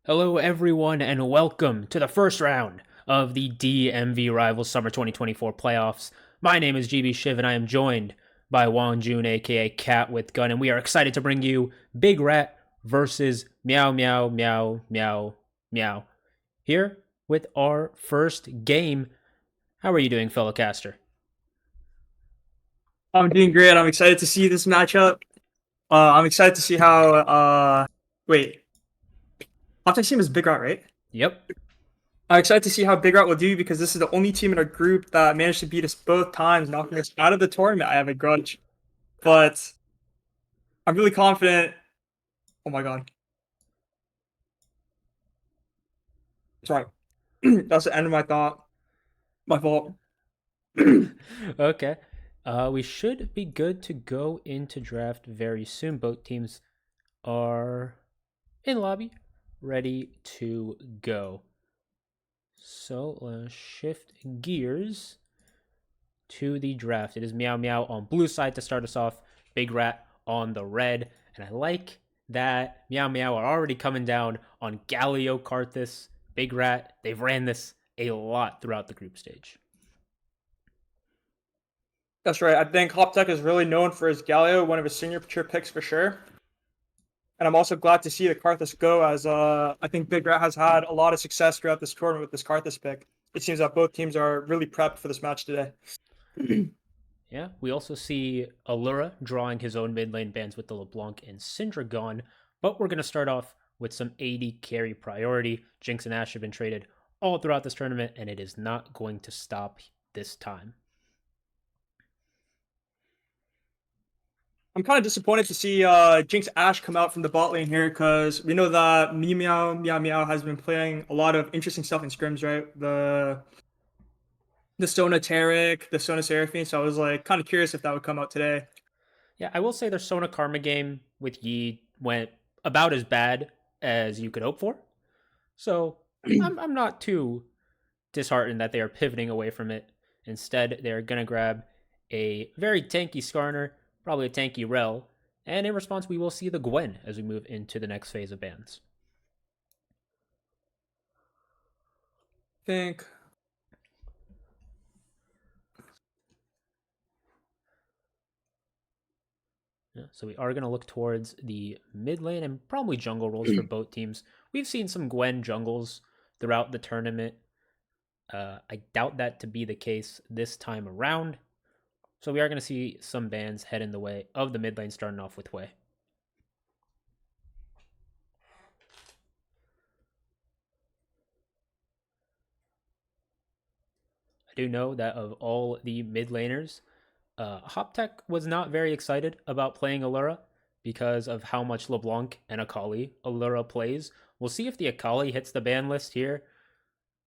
Hello, everyone, and welcome to the first round of the DMV Rivals Summer 2024 playoffs. My name is GB Shiv, and I am joined by Wang Jun, aka Cat with Gun, and we are excited to bring you Big Rat versus Meow Meow Meow Meow Meow. Here with our first game. How are you doing, fellow caster? I'm doing great. I'm excited to see this matchup. I'm excited to see how. Wait, Optic's team is Big Rat, right? Yep. I'm excited to see how Big Rat will do because this is the only team in our group that managed to beat us both times, knocking us out of the tournament. I have a grudge, but I'm really confident. Oh my god, sorry, that's the end of my thought. My fault. Okay. We should be good to go into draft very soon. Both teams are in lobby, ready to go. So let's shift gears to the draft. It is Meow Meow on blue side to start us off, Big Rat on the red. And I like that Meow Meow are already coming down on Galio Karthus, Big Rat. They've ran this a lot throughout the group stage. That's right. I think Hoptech is really known for his Galio, one of his signature picks for sure. And I'm also glad to see the Karthus go, as I think Big Rat has had a lot of success throughout this tournament with this Karthus pick. It seems that both teams are really prepped for this match today. Yeah, we also see Allura drawing his own mid lane bans with the LeBlanc and Syndragon, but we're going to start off with some AD carry priority. Jinx and Ashe have been traded all throughout this tournament, and it is not going to stop this time. I'm kind of disappointed to see Jinx Ashe come out from the bot lane here because we know that Meow has been playing a lot of interesting stuff in scrims, right? The Sona Taric, the Sona Seraphine. So I was like kind of curious if that would come out today. Yeah, I will say their Sona Karma game with Yi went about as bad as you could hope for. So I'm not too disheartened that they are pivoting away from it. Instead, they're going to grab a very tanky Skarner, probably a tanky Rel, and in response, we will see the Gwen as we move into the next phase of bans. I think Yeah, so we are going to look towards the mid lane and probably jungle roles for both teams. We've seen some Gwen jungles throughout the tournament. I doubt that to be the case this time around. So we are going to see some bans head in the way of the mid lane, starting off with Wei. I do know that of all the mid laners, Hoptech was not very excited about playing Allura because of how much LeBlanc and Akali Allura plays. We'll see if the Akali hits the ban list here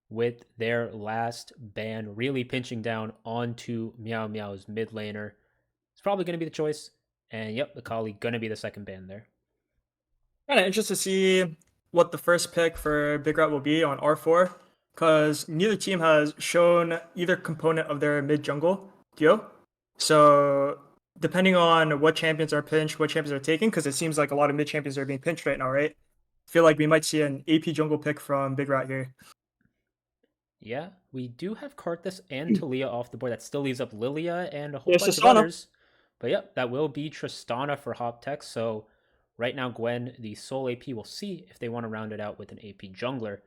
with their last ban really pinching down onto Meow Meow's mid laner. It's probably going to be the choice. And yep, Akali going to be the second ban there. kind of interested to see what the first pick for Big Rat will be on R4 because neither team has shown either component of their mid jungle duo. So depending on what champions are pinched, what champions are taken, because it seems like a lot of mid champions are being pinched right now, right? I feel like we might see an AP jungle pick from Big Rat here. Yeah, we do have Karthus and Talia off the board. That still leaves up Lilia and a whole Yes, bunch of Tristana. others. But yep, that will be Tristana for Hoptech. So right now, Gwen, the sole AP, will see if they want to round it out with an AP jungler.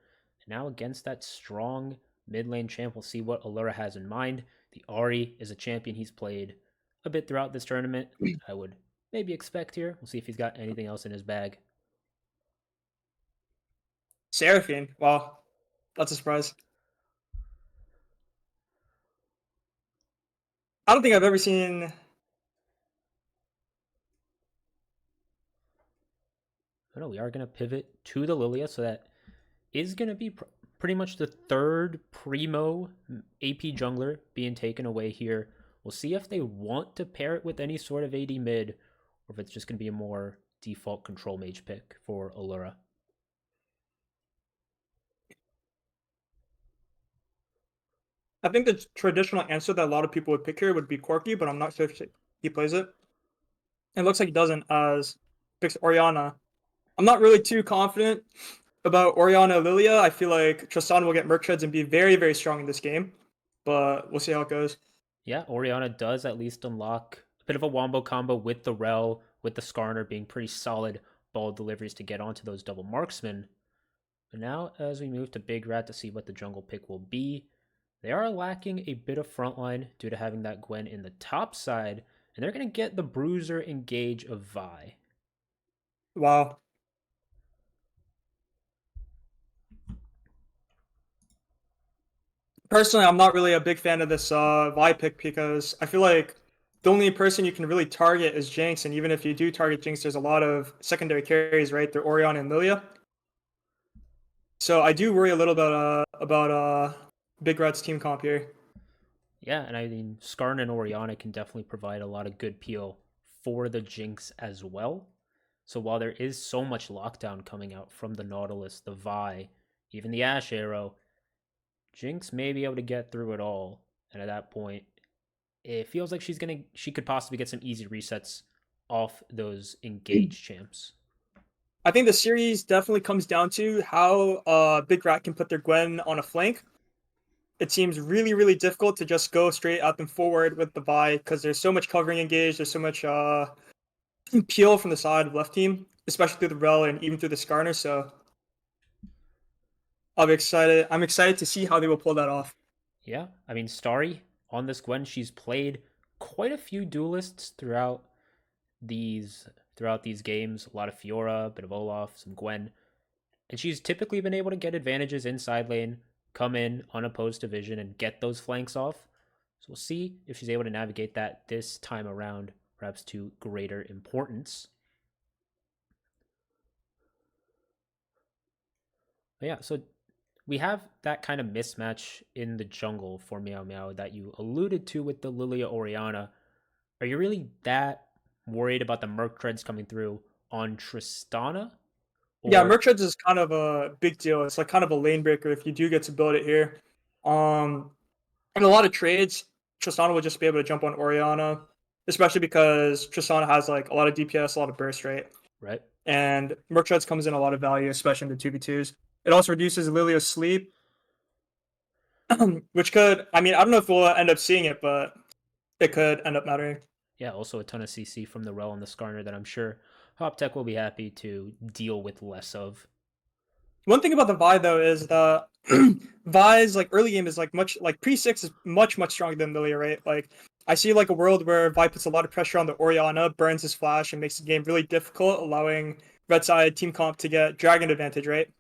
And now against that strong mid lane champ, we'll see what Allura has in mind. The Ahri is a champion he's played a bit throughout this tournament. I would maybe expect here. We'll see if he's got anything else in his bag. Seraphine. Wow, that's a surprise. I don't think I've ever seen. Oh no, we are going to pivot to the Lilia, so that is going to be pretty much the third primo AP jungler being taken away here. We'll see if they want to pair it with any sort of AD mid, or if it's just going to be a more default control mage pick for Allura. I think the traditional answer that a lot of people would pick here would be Corky, but I'm not sure if he plays it. It looks like he doesn't, as picks Oriana. I'm not really too confident about Oriana Lilia, I feel like Tristan will get Merc Treads and be very, very strong in this game. But we'll see how it goes. Yeah, Oriana does at least unlock a bit of a wombo combo with the Rel, with the Skarner being pretty solid ball deliveries to get onto those double marksmen. But now, as we move to Big Rat to see what the jungle pick will be, they are lacking a bit of frontline due to having that Gwen in the top side, and they're going to get the Bruiser engage of Vi. Wow. Personally, I'm not really a big fan of this Vi pick because I feel like the only person you can really target is Jinx, and even if you do target Jinx, there's a lot of secondary carries, right? They're Orion and Lilia. So I do worry a little bit about Big Rat's team comp here. Yeah, and I mean, Skarn and Oriana can definitely provide a lot of good peel for the Jinx as well. So while there is so much lockdown coming out from the Nautilus, the Vi, even the Ash Arrow, Jinx may be able to get through it all. And at that point, it feels like she could possibly get some easy resets off those engaged champs. I think the series definitely comes down to how Big Rat can put their Gwen on a flank. It seems really, really difficult to just go straight at them forward with the Vi because there's so much covering engaged, there's so much peel from the side of left team, especially through the Rel and even through the Skarner. So I'll be excited. I'm excited to see how they will pull that off. Yeah, I mean, Starry on this Gwen, she's played quite a few duelists these throughout these games. A lot of Fiora, a bit of Olaf, some Gwen, and she's typically been able to get advantages inside lane, come in unopposed to vision, and get those flanks off. So we'll see if she's able to navigate that this time around, perhaps to greater importance. But yeah, so we have that kind of mismatch in the jungle for MEOW that you alluded to with the Lilia Oriana. Are you really that worried about the Merc Treads coming through on Tristana? Yeah, Or, Merc Treads is kind of a big deal. It's like kind of a lane breaker if you do get to build it here. In a lot of trades, Tristana will just be able to jump on Oriana, especially because Tristana has like a lot of DPS, a lot of burst, right? right? And Merc Treads comes in a lot of value, especially in the 2v2s. It also reduces Lilia's sleep, which could, I mean, I don't know if we'll end up seeing it, but it could end up mattering. Yeah, also a ton of CC from the Rel and the Skarner that I'm sure HopTech will be happy to deal with less of. One thing about the Vi though is that Vi's like early game is like much like pre-6 is much stronger than Lilia, right? Like I see like a world where Vi puts a lot of pressure on the Oriana, burns his flash, and makes the game really difficult, allowing red side team comp to get dragon advantage, right?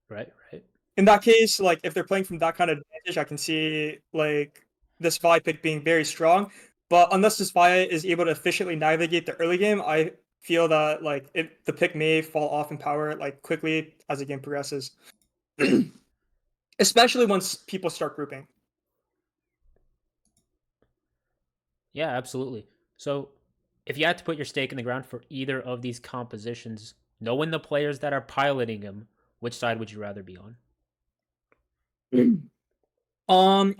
Right, right. In that case, like if they're playing from that kind of advantage, I can see like this Vi pick being very strong. But unless this Vi is able to efficiently navigate the early game, I feel that like the pick may fall off in power like quickly as the game progresses. Especially once people start grouping. Yeah, absolutely. So, if you had to put your stake in the ground for either of these compositions, knowing the players that are piloting them, which side would you rather be on?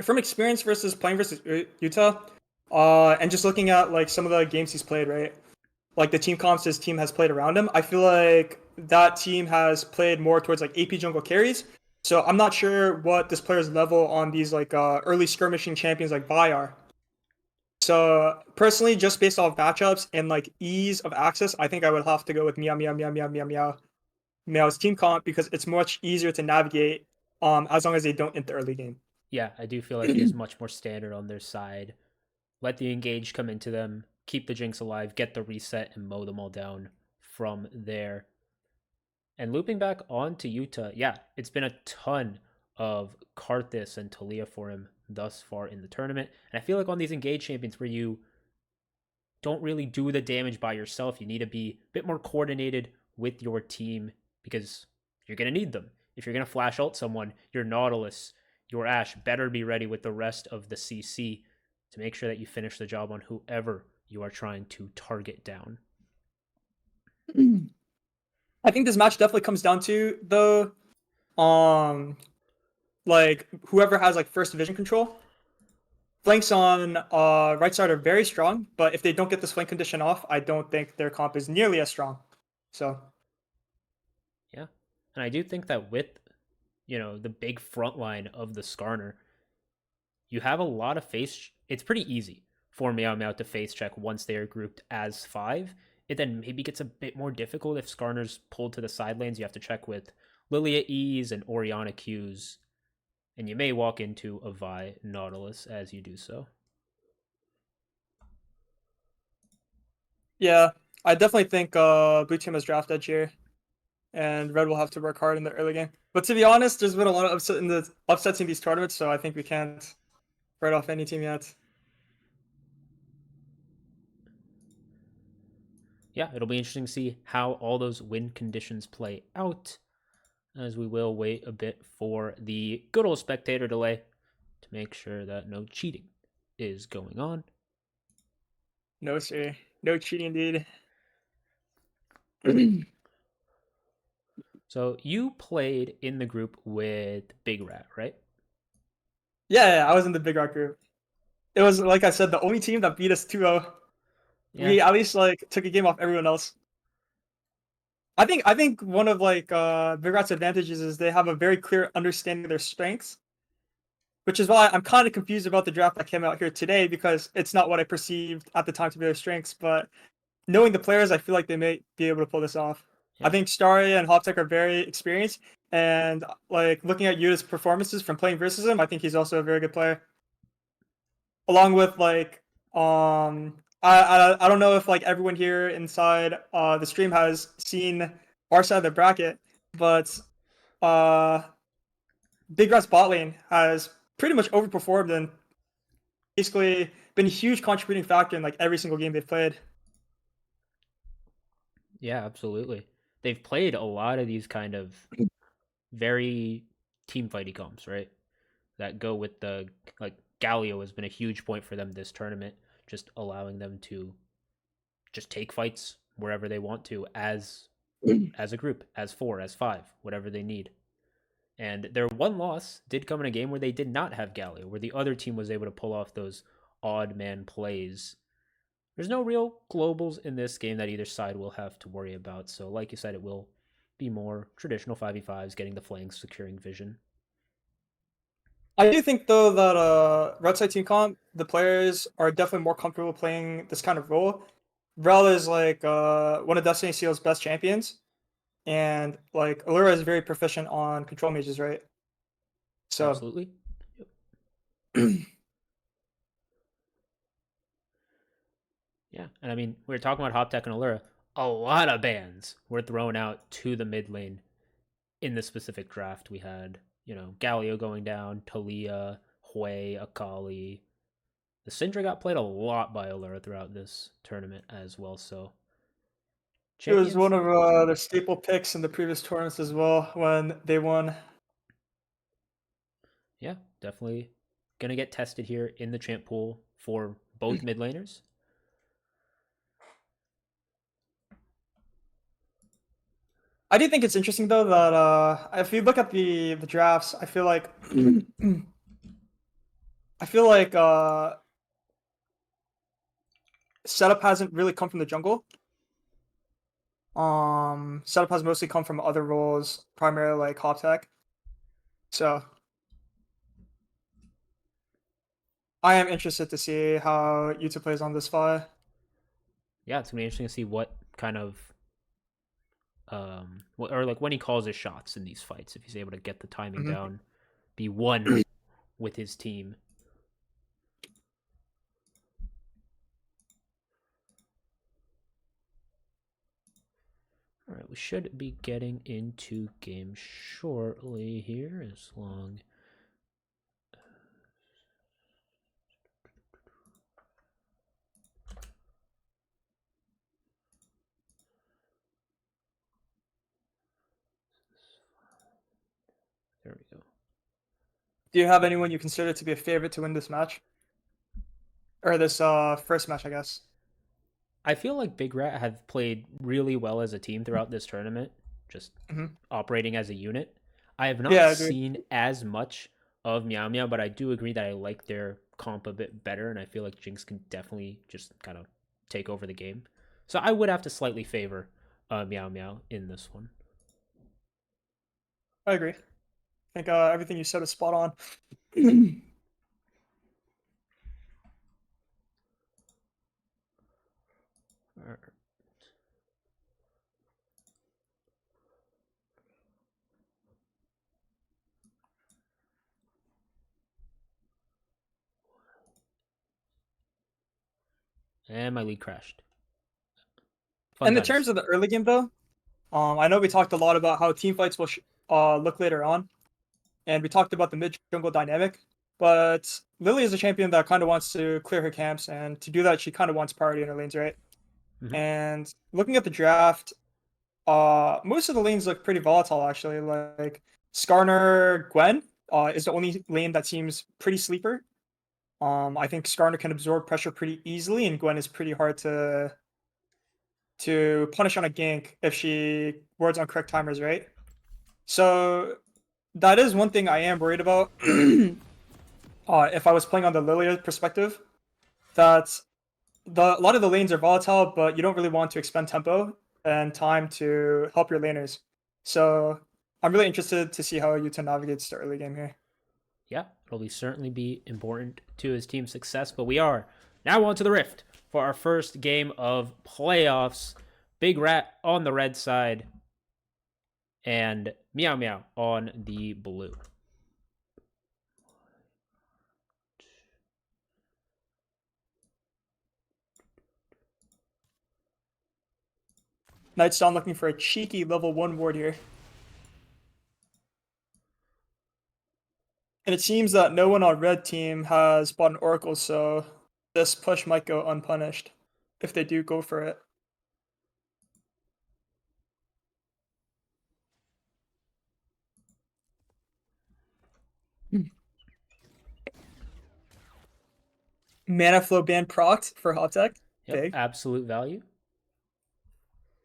From experience versus playing versus Utah, and just looking at like some of the games he's played, right? Like the team comps his team has played around him, I feel like that team has played more towards like AP jungle carries. So I'm not sure what this player's level on these like early skirmishing champions like Vi are. So personally, just based off matchups and like ease of access, I think I would have to go with Meow's team comp because it's much easier to navigate as long as they don't enter the early game. Yeah, I do feel like it is much more standard on their side. Let the engage come into them, keep the Jinx alive, get the reset, and mow them all down from there. And looping back on to Utah, yeah, it's been a ton of Karthus and Talia for him thus far in the tournament. And I feel like on these engage champions where you don't really do the damage by yourself, you need to be a bit more coordinated with your team because you're going to need them. If you're going to flash ult someone, your Nautilus, your Ash better be ready with the rest of the CC to make sure that you finish the job on whoever you are trying to target down. I think this match definitely comes down to the like whoever has like first division control. Flanks on right side are very strong, but if they don't get this flank condition off, I don't think their comp is nearly as strong. So Yeah. And I do think that with, the big front line of the Skarner, you have a lot of face. It's pretty easy for Meow Meow to face check once they are grouped as five. It then maybe gets a bit more difficult if Skarner's pulled to the side lanes. You have to check with Lilia E's and Oriana Q's, and you may walk into a Vi Nautilus as you do so. Yeah, I definitely think blue team has draft edge here, and red will have to work hard in the early game. But to be honest, there's been a lot of upsets in these tournaments, so I think we can't write off any team yet. Yeah, it'll be interesting to see how all those win conditions play out, as we will wait a bit for the good old spectator delay to make sure that no cheating is going on. No, sir. No cheating, indeed. So you played in the group with Big Rat, right? Yeah, I was in the Big Rock group. It was, like I said, the only team that beat us 2-0. Yeah, We at least like took a game off everyone else. I think one of like Big Rat's advantages is they have a very clear understanding of their strengths, which is why I'm kind of confused about the draft that came out here today because it's not what I perceived at the time to be their strengths. But knowing the players, I feel like they may be able to pull this off. I yeah, think Starry and Hoptech are very experienced, and like looking at Yuta's performances from playing versus him, I think he's also a very good player. Along with like I don't know if like everyone here inside the stream has seen our side of the bracket, but uh Big Rat's bot lane has pretty much overperformed and basically been a huge contributing factor in like every single game they've played. yeah, absolutely. They've played a lot of these kind of very team fighty comps, right? That go with the like Galio has been a huge point for them this tournament, just allowing them to just take fights wherever they want to as a group, as four, as five, whatever they need. And their one loss did come in a game where they did not have Galio, where the other team was able to pull off those odd man plays. There's no real globals in this game that either side will have to worry about. So, like you said, it will be more traditional 5v5s, getting the flanks, securing vision. I do think though that Red Side Team Comp, the players are definitely more comfortable playing this kind of role. Rel is like one of Destiny Seal's best champions, and like Allura is very proficient on control mages, right? So Absolutely. Yeah. And I mean, we were talking about Hoptech and Allura. A lot of bans were thrown out to the mid lane in the specific draft. We had, Galio going down, Talia, Hui, Akali. The Syndra got played a lot by Allura throughout this tournament as well. So it was champions, one of their staple picks in the previous tournaments as well when they won. yeah, definitely gonna get tested here in the champ pool for both mid laners. I do think it's interesting though that if you look at the drafts, I feel like setup hasn't really come from the jungle. Setup has mostly come from other roles, primarily like hop tech. So I am interested to see how Yuta plays on this fly. Yeah, it's gonna be interesting to see what kind of or like when he calls his shots in these fights, if he's able to get the timing Mm-hmm. down, be one with his team. All right, we should be getting into game shortly here, as long. There we go. Do you have anyone you consider to be a favorite to win this match? Or this first match, I guess. I feel like Big Rat have played really well as a team throughout this tournament, just Mm-hmm. operating as a unit. I have not Yeah, I agree. seen as much of Meow Meow, but I do agree that I like their comp a bit better, and I feel like Jinx can definitely just kind of take over the game. So I would have to slightly favor Meow Meow in this one. I agree. I think everything you said is spot on. And my lead crashed. Fun In the times. terms of the early game, though, I know we talked a lot about how team fights will look later on, and we talked about the mid jungle dynamic. But Lily is a champion that kind of wants to clear her camps, and to do that, she kind of wants priority in her lanes, right? Mm-hmm. And looking at the draft, most of the lanes look pretty volatile actually. Like Skarner Gwen is the only lane that seems pretty sleeper. I think Skarner can absorb pressure pretty easily, and Gwen is pretty hard to punish on a gank if she wards on correct timers, right? So that is one thing I am worried about. If I was playing on the Lilia perspective, that a lot of the lanes are volatile, but you don't really want to expend tempo and time to help your laners. So I'm really interested to see how Yuta navigates the early game here. Yeah, it'll certainly be important to his team's success. But we are now on to the Rift for our first game of playoffs. Big Rat on the red side and Meow Meow on the blue. Nightstone looking for a cheeky level 1 ward here. And it seems that no one on red team has bought an Oracle, so this push might go unpunished if they do go for it. Mana flow ban procced for hot tech. Yep, Big. absolute value.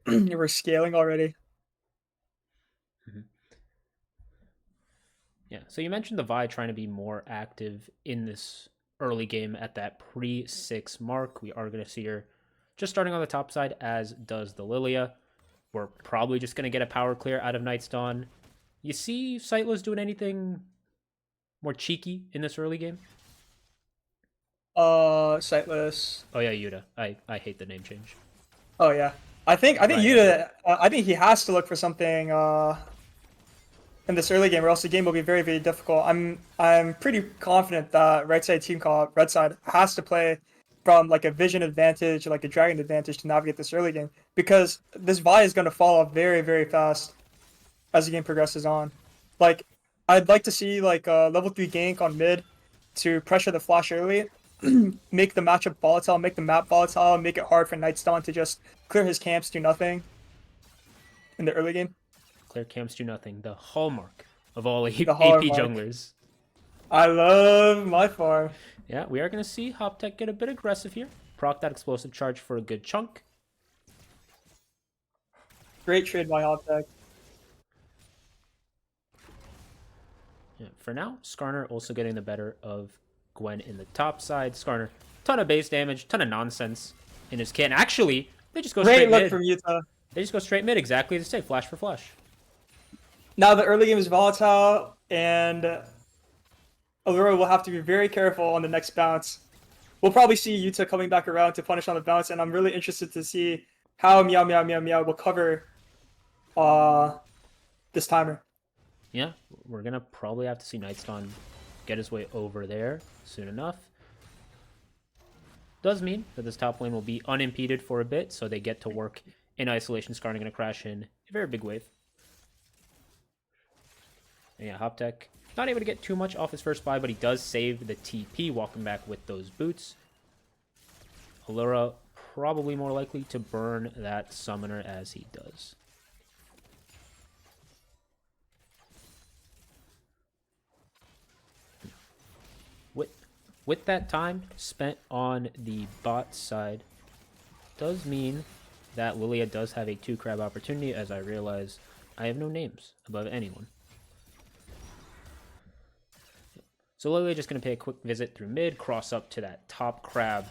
We're scaling already. Mm-hmm. Yeah, so you mentioned the Vi trying to be more active in this early game at that pre-6 mark. We are going to see her just starting on the top side, as does the Lilia. We're probably just going to get a power clear out of Night's Dawn. You see Sightless doing anything more cheeky in this early game? Sightless. Oh yeah, Yuta. I hate the name change. Oh yeah. I think Right. Yuta. I think he has to look for something in this early game, or else the game will be very, very difficult. I'm pretty confident that right side team call red side has to play from like a vision advantage, like a dragon advantage to navigate this early game, because this Vi is going to fall off very, very fast as the game progresses on. Like, I'd like to see like a level 3 gank on mid to pressure the flash early, make the matchup volatile, make the map volatile, make it hard for Nightstone to just clear his camps, do nothing in the early game. Clear camps do nothing. The hallmark of all The AP hallmark. junglers. I love my farm. Yeah, we are going to see Hoptech get a bit aggressive here. Proc that explosive charge for a good chunk. Great trade by Hoptech. Yeah, for now, Skarner also getting the better of Gwen in the top side. Skarner, ton of base damage, ton of nonsense in his kit. And actually, they just go Great straight look mid. from Utah. They just go straight mid, exactly as they say, flash for flash. Now the early game is volatile, and Allura will have to be very careful on the next bounce. We'll probably see Utah coming back around to punish on the bounce, and I'm really interested to see how Meow Meow Meow Meow will cover this timer. Yeah, we're going to probably have to see Nightstone get his way over there soon enough. Does mean that this top lane will be unimpeded for a bit, so they get to work in isolation. Skarner going to crash in a very big wave. And yeah, Hoptech not able to get too much off his first buy, but he does save the TP, walking back with those boots. Allura probably more likely to burn that summoner as he does. With that time spent on the bot side, does mean that Lilia does have a 2-crab opportunity, as I realize I have no names above anyone. So Lilia just going to pay a quick visit through mid, cross up to that top crab.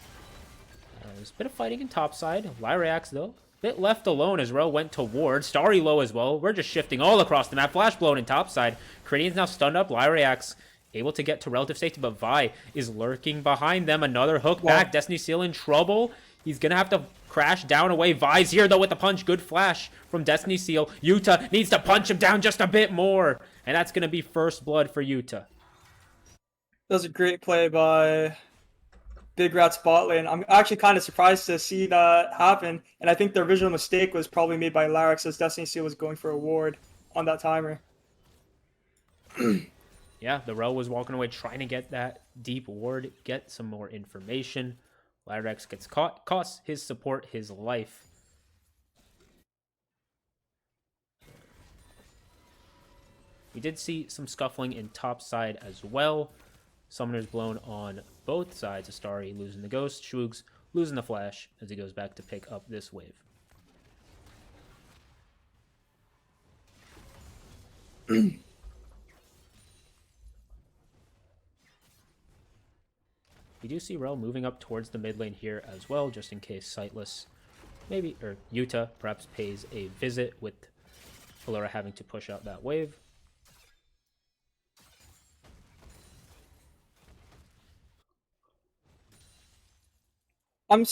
There's a bit of fighting in top side. Lyrax, though, Bit left alone as Ro went toward. Starry low as well. We're just shifting all across the map. Flash blown in topside. Cranian's now stunned up. Lyriax able to get to relative safety, but Vi is lurking behind them. Another hook back. Destiny Seal in trouble. He's going to have to crash down away. Vi's here, though, with the punch. Good flash from Destiny Seal. Yuta needs to punch him down just a bit more. And that's going to be first blood for Yuta. That was a great play by Big Rat's bot lane. I'm actually kind of surprised to see that happen. And I think the original mistake was probably made by Larix as Destiny Seal was going for a ward on that timer. Yeah, the Rel was walking away trying to get that deep ward, get some more information. Lyrex gets caught, costs his support his life. We did see some scuffling in top side as well. Summoners blown on both sides. Astari losing the ghost, Shwoogs losing the flash as he goes back to pick up this wave. We do see Rel moving up towards the mid lane here as well, just in case Sightless, maybe, or Yuta perhaps pays a visit with Allura having to push out that wave. I'm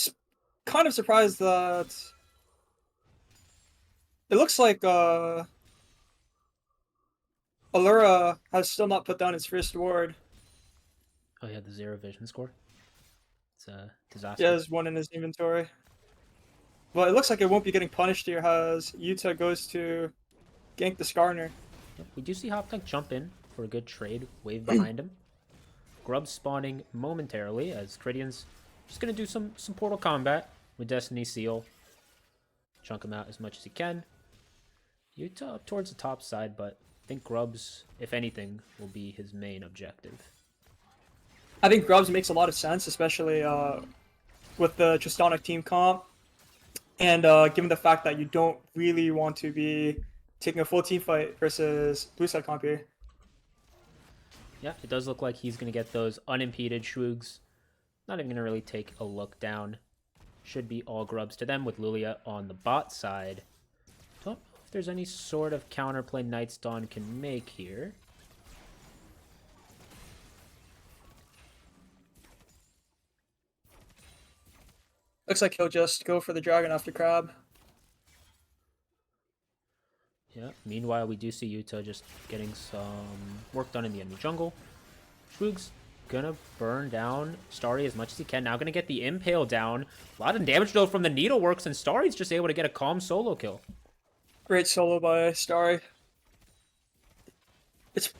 kind of surprised that it looks like Allura has still not put down his first ward. Oh yeah, the 0 vision score. It's a disaster. He has one in his inventory. Well, it looks like it won't be getting punished here as Yuta goes to gank the Skarner. Yep, we do see Hoptech jump in for a good trade. Wave behind him. Grub spawning momentarily as Cridian's just going to do some portal combat with Destiny Seal. Chunk him out as much as he can. Yuta up towards the top side, but I think Grubs, if anything, will be his main objective. I think Grubs makes a lot of sense, especially with the Tristanic team comp. And given the fact that you don't really want to be taking a full team fight versus blue side comp here. Yeah, it does look like he's going to get those unimpeded Shwoogs. Not even going to really take a look down. Should be all Grubs to them with Lilia on the bot side. Don't know if there's any sort of counterplay Night's Dawn can make here. Looks like he'll just go for the dragon after Crab. Yeah, meanwhile, we do see Yuta just getting some work done in the enemy jungle. Shwoog's gonna burn down Starry as much as he can. Now gonna get the Impale down. A lot of damage though from the Needleworks, and Starry's just able to get a calm solo kill. Great solo by Starry. This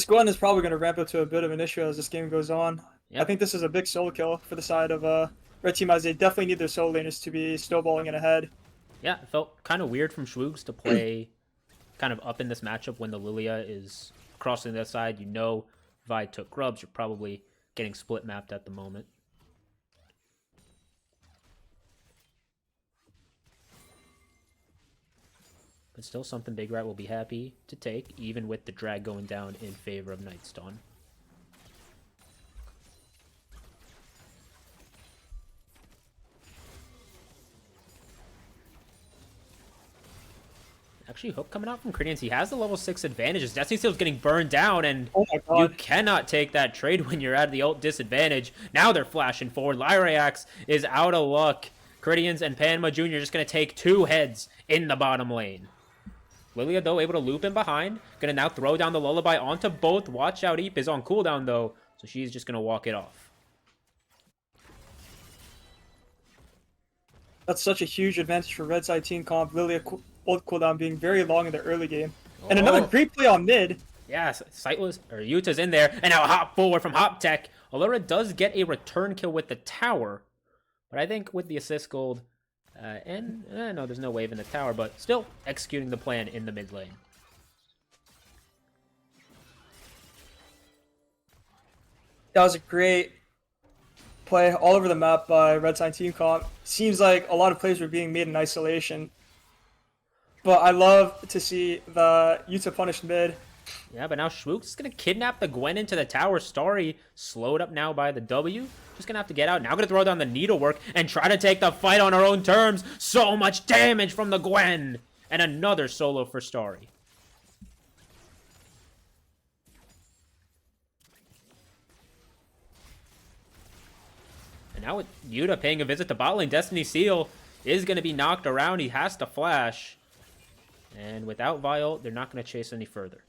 Gwen is probably going to ramp up to a bit of an issue as this game goes on. Yep. I think this is a big solo kill for the side of Red Team, as they definitely need their solo laners to be snowballing it ahead. Yeah, it felt kind of weird from Shwoogs to play kind of up in this matchup when the Lilia is crossing that side. You know Vi took Grubs. You're probably getting split mapped at the moment. But still something Big Rat will be happy to take, even with the drag going down in favor of Night's Dawn. Actually, Hook coming out from Cranians. He has the level 6 advantages. Destiny Steel's getting burned down, and oh my God, you cannot take that trade when you're at the ult disadvantage. Now they're flashing forward. Lyrax is out of luck. Cridians and Panma Jr. just going to take 2 heads in the bottom lane. Lilia, though, able to loop in behind. Going to now throw down the Lullaby onto both. Watch out, Eep is on cooldown, though, so she's just going to walk it off. That's such a huge advantage for Red Side team comp. Lilia ult cooldown being very long in the early game. And another great play on mid. Yeah, Sightless, or Yuta's in there. And now hop forward from Hop Tech. Allura does get a return kill with the tower. But I think with the assist gold, no, there's no wave in the tower, but still executing the plan in the mid lane. That was a great play all over the map by Red Sign Team Comp. Seems like a lot of plays were being made in isolation. But I love to see the Yuta punished mid. Yeah, but now Schwook's gonna kidnap the Gwen into the tower. Starry slowed up now by the W. Just gonna have to get out. Now gonna throw down the needlework and try to take the fight on her own terms. So much damage from the Gwen. And another solo for Starry. And now with Yuta paying a visit to bot lane, Destiny Seal is gonna be knocked around. He has to flash. And without Vial, they're not gonna chase any further.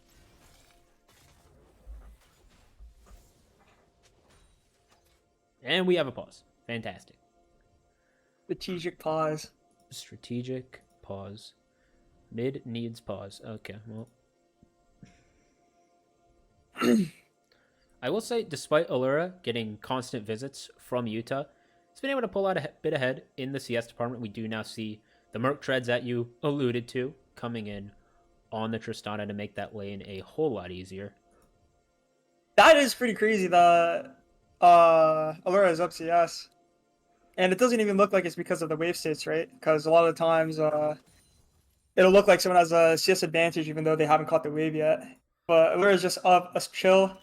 And we have a pause. Fantastic. Strategic pause. Strategic pause. Mid needs pause. Okay, well. I will say, despite Allura getting constant visits from Utah, he's been able to pull out a bit ahead in the CS department. We do now see the Merc treads that you alluded to coming in on the Tristana to make that lane a whole lot easier. That is pretty crazy that Allura is up CS. And it doesn't even look like it's because of the wave states, right? Because a lot of the times it'll look like someone has a CS advantage even though they haven't caught the wave yet. But Allura is just up a chill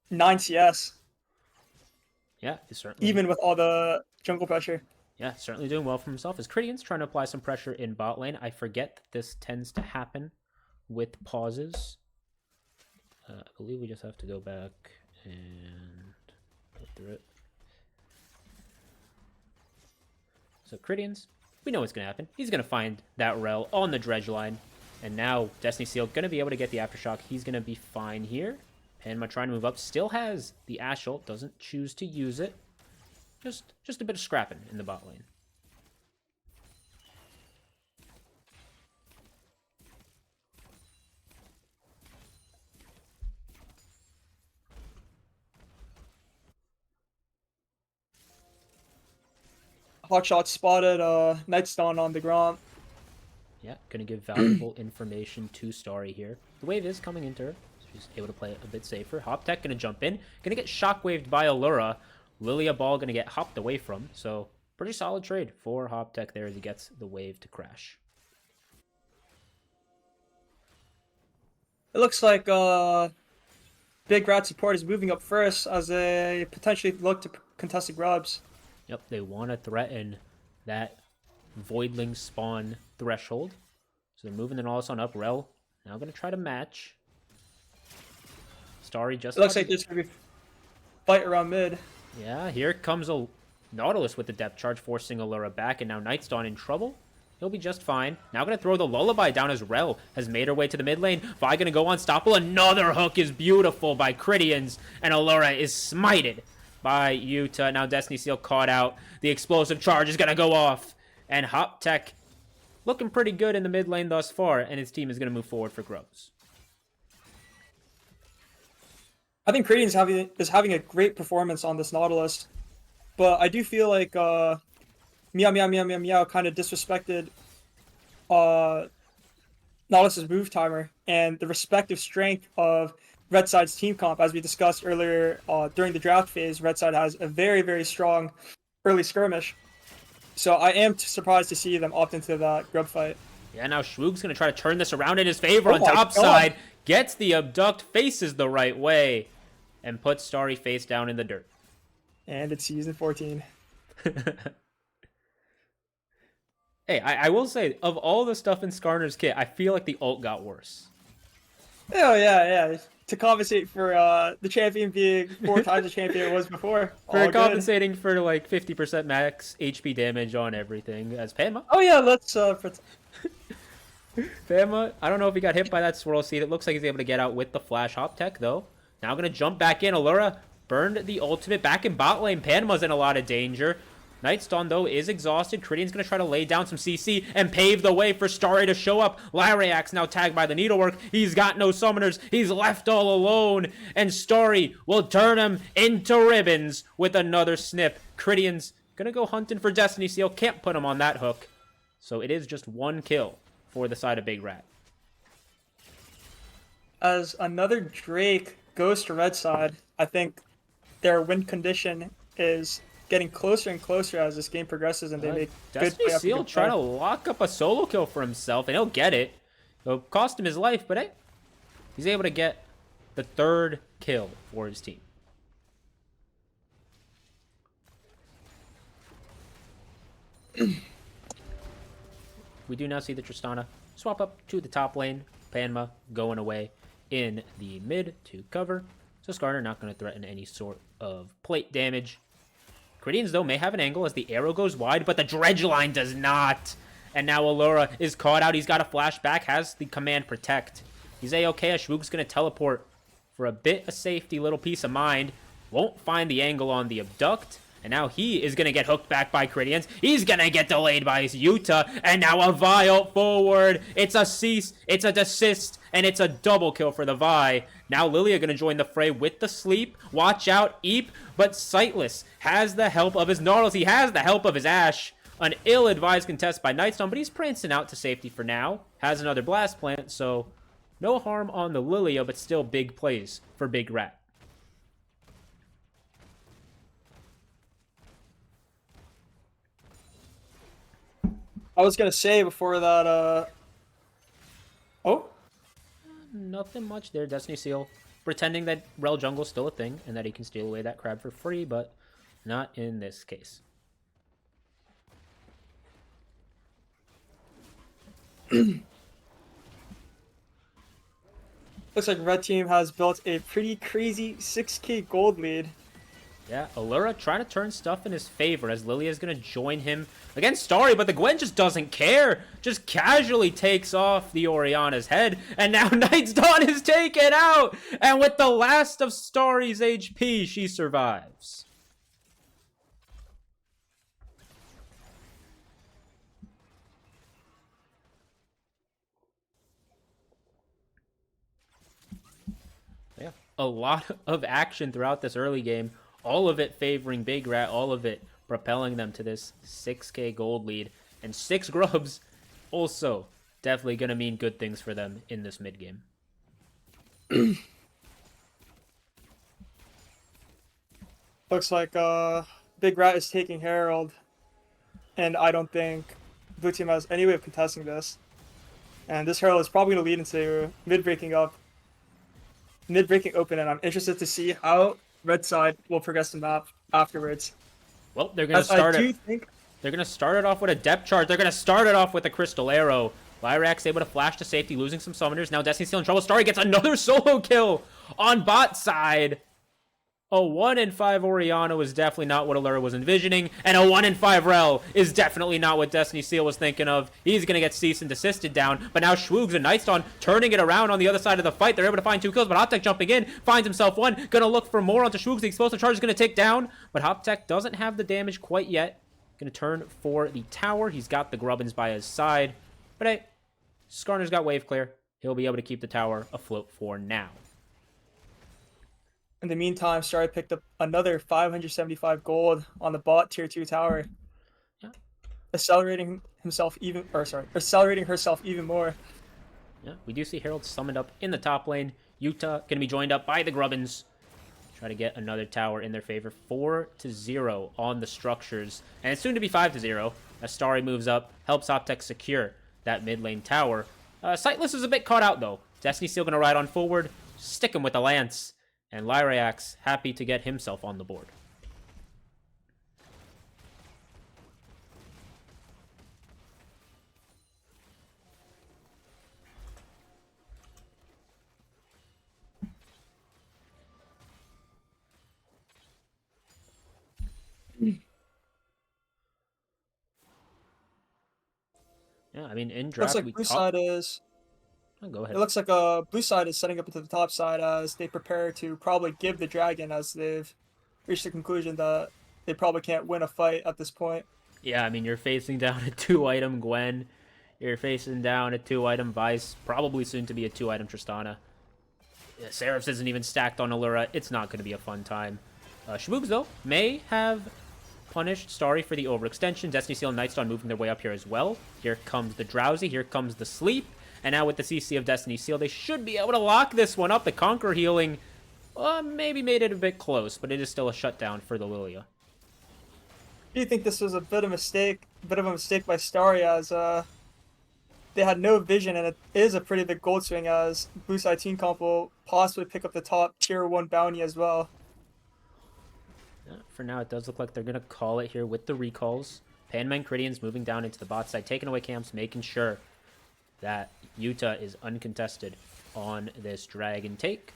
9 CS. Yeah, he's certainly. Even with all the jungle pressure. Yeah, certainly doing well for himself. As Cridian's trying to apply some pressure in bot lane. I forget that this tends to happen with pauses. I believe we just have to go back and go through it. So Cridian's, we know what's going to happen. He's going to find that rel on the dredge line. And now Destiny Seal going to be able to get the Aftershock. He's going to be fine here. Panma trying to move up. Still has the Ash ult. Doesn't choose to use it. Just a bit of scrapping in the bot lane. Hotshot spotted Nightstone on the ground. Yeah, gonna give valuable information to Starry here. The wave is coming into her. So she's able to play it a bit safer. Hoptech gonna jump in. Gonna get shockwaved by Allura. Lilia Ball gonna get hopped away from. So pretty solid trade for Hoptech there as he gets the wave to crash. It looks like Big Rat support is moving up first as they potentially look to contest the grubs. Yep, they want to threaten that Voidling spawn threshold. So they're moving the Nautilus on up. Rel now going to try to match. Starry just... It looks like there's going to be fight around mid. Yeah, here comes a Nautilus with the depth charge, forcing Allura back. And now Nightstone in trouble. He'll be just fine. Now going to throw the Lullaby down as Rel has made her way to the mid lane. Vi going to go unstoppable. Another hook is beautiful by Cridians. And Allura is smited by Utah. Now Destiny Seal caught out. The explosive charge is going to go off. And Hoptech looking pretty good in the mid lane thus far. And his team is going to move forward for grubs. I think Cradian's is having a great performance on this Nautilus. But I do feel like MEOW kind of disrespected Nautilus's move timer and the respective strength of Red Side's team comp. As we discussed earlier during the draft phase, Red Side has a very, very strong early skirmish. So I am surprised to see them opt into that grub fight. Yeah, now Schwoog's going to try to turn this around in his favor on top God. side. Gets the abduct, faces the right way, and puts Starry face down in the dirt. And it's season 14. Hey, I will say, of all the stuff in Skarner's kit, I feel like the ult got worse. Oh, yeah. To compensate for the champion being 4 times the champion it was before. For compensating for like 50% max HP damage on everything as Panma. Oh, yeah, let's... Panma, I don't know if he got hit by that swirl seed. It looks like he's able to get out with the flash. Hoptech, though. Now going to jump back in. Allura burned the ultimate back in bot lane. Panma's in a lot of danger. Nightstone, though, is exhausted. Cridian's going to try to lay down some CC and pave the way for Starry to show up. Lyriax now tagged by the needlework. He's got no summoners. He's left all alone. And Starry will turn him into ribbons with another snip. Cridian's going to go hunting for Destiny Seal. Can't put him on that hook. So it is just 1 kill for the side of Big Rat. As another Drake goes to Red Side, I think their win condition is getting closer and closer as this game progresses, and they make Destiny good Seal trying to lock up a solo kill for himself, and he'll get it. It'll cost him his life, but hey, He's able to get the 3rd kill for his team. We do now see the Tristana swap up to the top lane. Panma going away in the mid to cover. So Skarner not going to threaten any sort of plate damage. Caridians, though, may have an angle as the arrow goes wide, but the dredge line does not. And now Allura is caught out. He's got a flashback, has the command protect. He's A-okay. Shwoog's going to teleport for a bit of safety, little peace of mind. Won't find the angle on the abduct. And now he is going to get hooked back by Caridians. He's going to get delayed by his Yuta. And now a Vi out forward. It's a cease. It's a desist. And it's a double kill for the Vi. Now Lilia going to join the fray with the sleep. Watch out, Eep. But Sightless has the help of his Gnarls. He has the help of his Ashe. An ill-advised contest by Nightstone, but he's prancing out to safety for now. Has another Blast Plant, so no harm on the Lilia, but still big plays for Big Rat. I was gonna say before that, oh? Nothing much there. Destiny Seal pretending that Rel Jungle's still a thing and that he can steal away that crab for free, but not in this case. Looks like Red Team has built a pretty crazy 6k gold lead. Yeah, Allura trying to turn stuff in his favor as Lilia is going to join him against Starry, but the Gwen just doesn't care. Just casually takes off the Orianna's head, and now Night's Dawn is taken out! And with the last of Starry's HP, she survives. Yeah, a lot of action throughout this early game. All of it favoring Big Rat, all of it propelling them to this 6k gold lead. And 6 grubs also definitely going to mean good things for them in this mid game. Looks like Big Rat is taking Herald, and I don't think Blue Team has any way of contesting this. And this Herald is probably going to lead into mid-breaking open, and I'm interested to see how Red side will progress the map afterwards. Well, they're going to start it. They're going to start it off with a depth charge. They're going to start it off with a Crystal Arrow. Lyrax able to flash to safety, losing some summoners. Now Destiny's still in trouble. Starry gets another solo kill on bot side. A 1-in-5 Orianna was definitely not what Allura was envisioning, and a 1-in-5 Rel is definitely not what Destiny Seal was thinking of. He's going to get cease and desisted down, but now Shwoog's and Nightstone turning it around on the other side of the fight. They're able to find 2 kills, but Hoptech jumping in, finds himself 1, going to look for more onto Shwoog's. The explosive charge is going to take down, but Hoptech doesn't have the damage quite yet. Going to turn for the tower. He's got the Grubbins by his side, but hey, Skarner's got wave clear. He'll be able to keep the tower afloat for now. In the meantime, Starry picked up another 575 gold on the bot tier 2 tower. Yeah. Accelerating herself even more. Yeah, we do see Herald summoned up in the top lane. Yuta going to be joined up by the Grubbins. Try to get another tower in their favor. 4-0 on the structures. And it's soon to be 5-0 as Starry moves up, helps Optech secure that mid lane tower. Sightless is a bit caught out though. Destiny's still going to ride on forward, stick him with the lance. And Lyrax happy to get himself on the board. Yeah, I mean, in draft, Looks like blue side is... Oh, go ahead. It looks like blue side is setting up into the top side as they prepare to probably give the dragon, as they've reached the conclusion that they probably can't win a fight at this point. Yeah, I mean, you're facing down a 2-item Gwen. You're facing down a 2-item Vice. Probably soon to be a 2-item Tristana. Yeah, Seraphs isn't even stacked on Allura. It's not going to be a fun time. Shwoogs, though, may have punished Starry for the overextension. Destiny Seal and Nightstone moving their way up here as well. Here comes the Drowsy. Here comes the Sleep. And now with the CC of Destiny Seal, they should be able to lock this one up. The Conquer healing maybe made it a bit close, but it is still a shutdown for the Lilia. Do you think this was a bit of a mistake by Starry, as they had no vision, and it is a pretty big gold swing as Blue Side Team Comp will possibly pick up the top tier 1 bounty as well. For now, it does look like they're going to call it here with the recalls. Panma and Cridians moving down into the bot side, taking away camps, making sure that Utah is uncontested on this dragon take.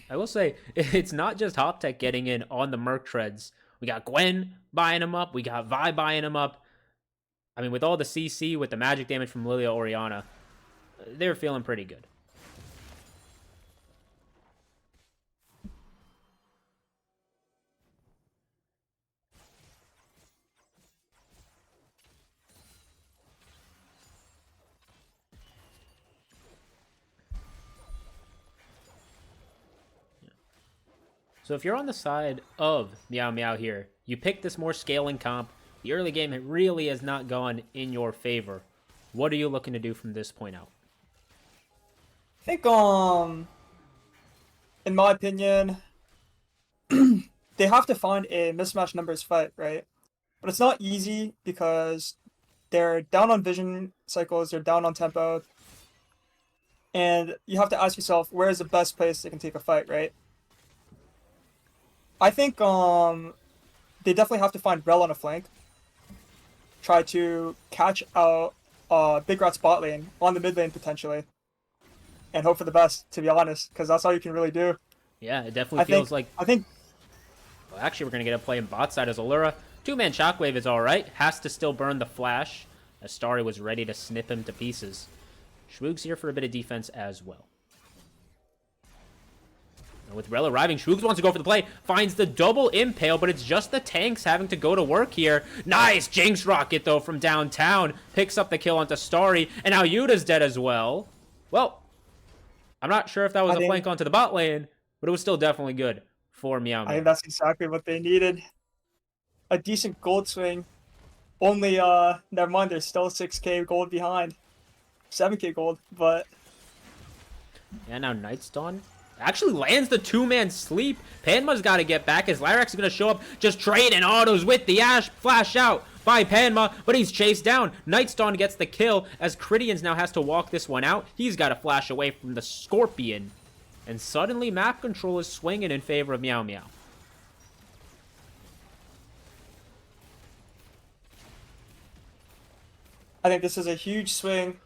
I will say, it's not just Hoptech getting in on the Merc treads. We got Gwen buying him up. We got Vi buying him up. I mean, with all the CC, with the magic damage from Lilia Oriana, they're feeling pretty good. So if you're on the side of MEOW here, you pick this more scaling comp. The early game really has not gone in your favor. What are you looking to do from this point out? I think, in my opinion, they have to find a mismatch numbers fight, right? But it's not easy because they're down on vision cycles, they're down on tempo, and you have to ask yourself, where is the best place they can take a fight, right? I think they definitely have to find Rel on a flank. Try to catch out Big Rat's bot lane on the mid lane potentially. And hope for the best, to be honest, because that's all you can really do. Yeah, it definitely feels like... I think... Well, actually, we're going to get a play in bot side as Allura. Two-man Shockwave is alright. Has to still burn the flash, as Starry was ready to snip him to pieces. Schwoog's here for a bit of defense as well. With Rel arriving, Schwoogs wants to go for the play, finds the double impale, but it's just the tanks having to go to work here. Nice Jinx Rocket, though, from downtown. Picks up the kill onto Starry, and now Yuta's dead as well. Well, I'm not sure if that was a flank onto the bot lane, but it was still definitely good for MEOW. I think that's exactly what they needed. A decent gold swing. Only, never mind, there's still 6k gold behind. 7k gold, but... Yeah, now Night's Dawn actually lands the two-man sleep. Panma's got to get back as Lyrax is going to show up, just trading autos with the Ashe. Flash out by Panma, but he's chased down. Night's Dawn gets the kill as Cridians now has to walk this one out. He's got to flash away from the Scorpion. And suddenly map control is swinging in favor of MEOW. I think this is a huge swing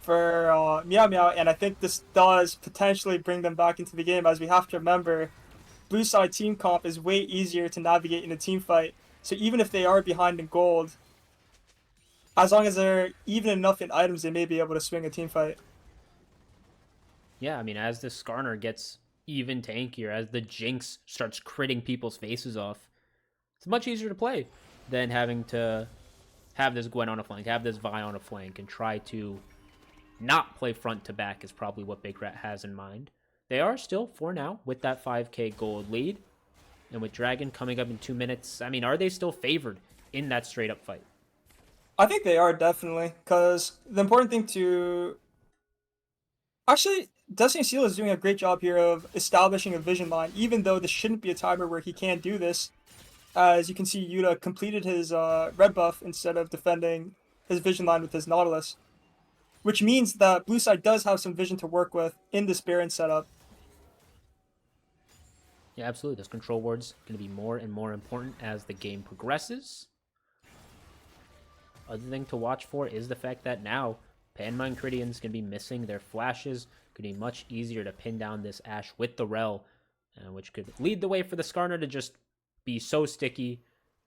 for MEOW, and I think this does potentially bring them back into the game, as we have to remember, Blue Side Team Comp is way easier to navigate in a team fight. So even if they are behind in gold, as long as they're even enough in items, they may be able to swing a team fight. Yeah, I mean, as the Skarner gets even tankier, as the Jinx starts critting people's faces off, it's much easier to play than having to have this Gwen on a flank, have this Vi on a flank, and try to not play front to back is probably what Big Rat has in mind. They are still, for now, with that 5k gold lead. And with Dragon coming up in 2 minutes, I mean, are they still favored in that straight-up fight? I think they are, definitely. Because the important thing to... Actually, Destiny Seal is doing a great job here of establishing a vision line, even though this shouldn't be a timer where he can't do this. As you can see, Yuta completed his red buff instead of defending his vision line with his Nautilus. Which means that Blue Side does have some vision to work with in this Baron setup. Yeah, absolutely. Those control wards going to be more and more important as the game progresses. Other thing to watch for is the fact that now Panma and Cridians going to be missing their flashes. Could be much easier to pin down this Ashe with the Rel, which could lead the way for the Skarner to just be so sticky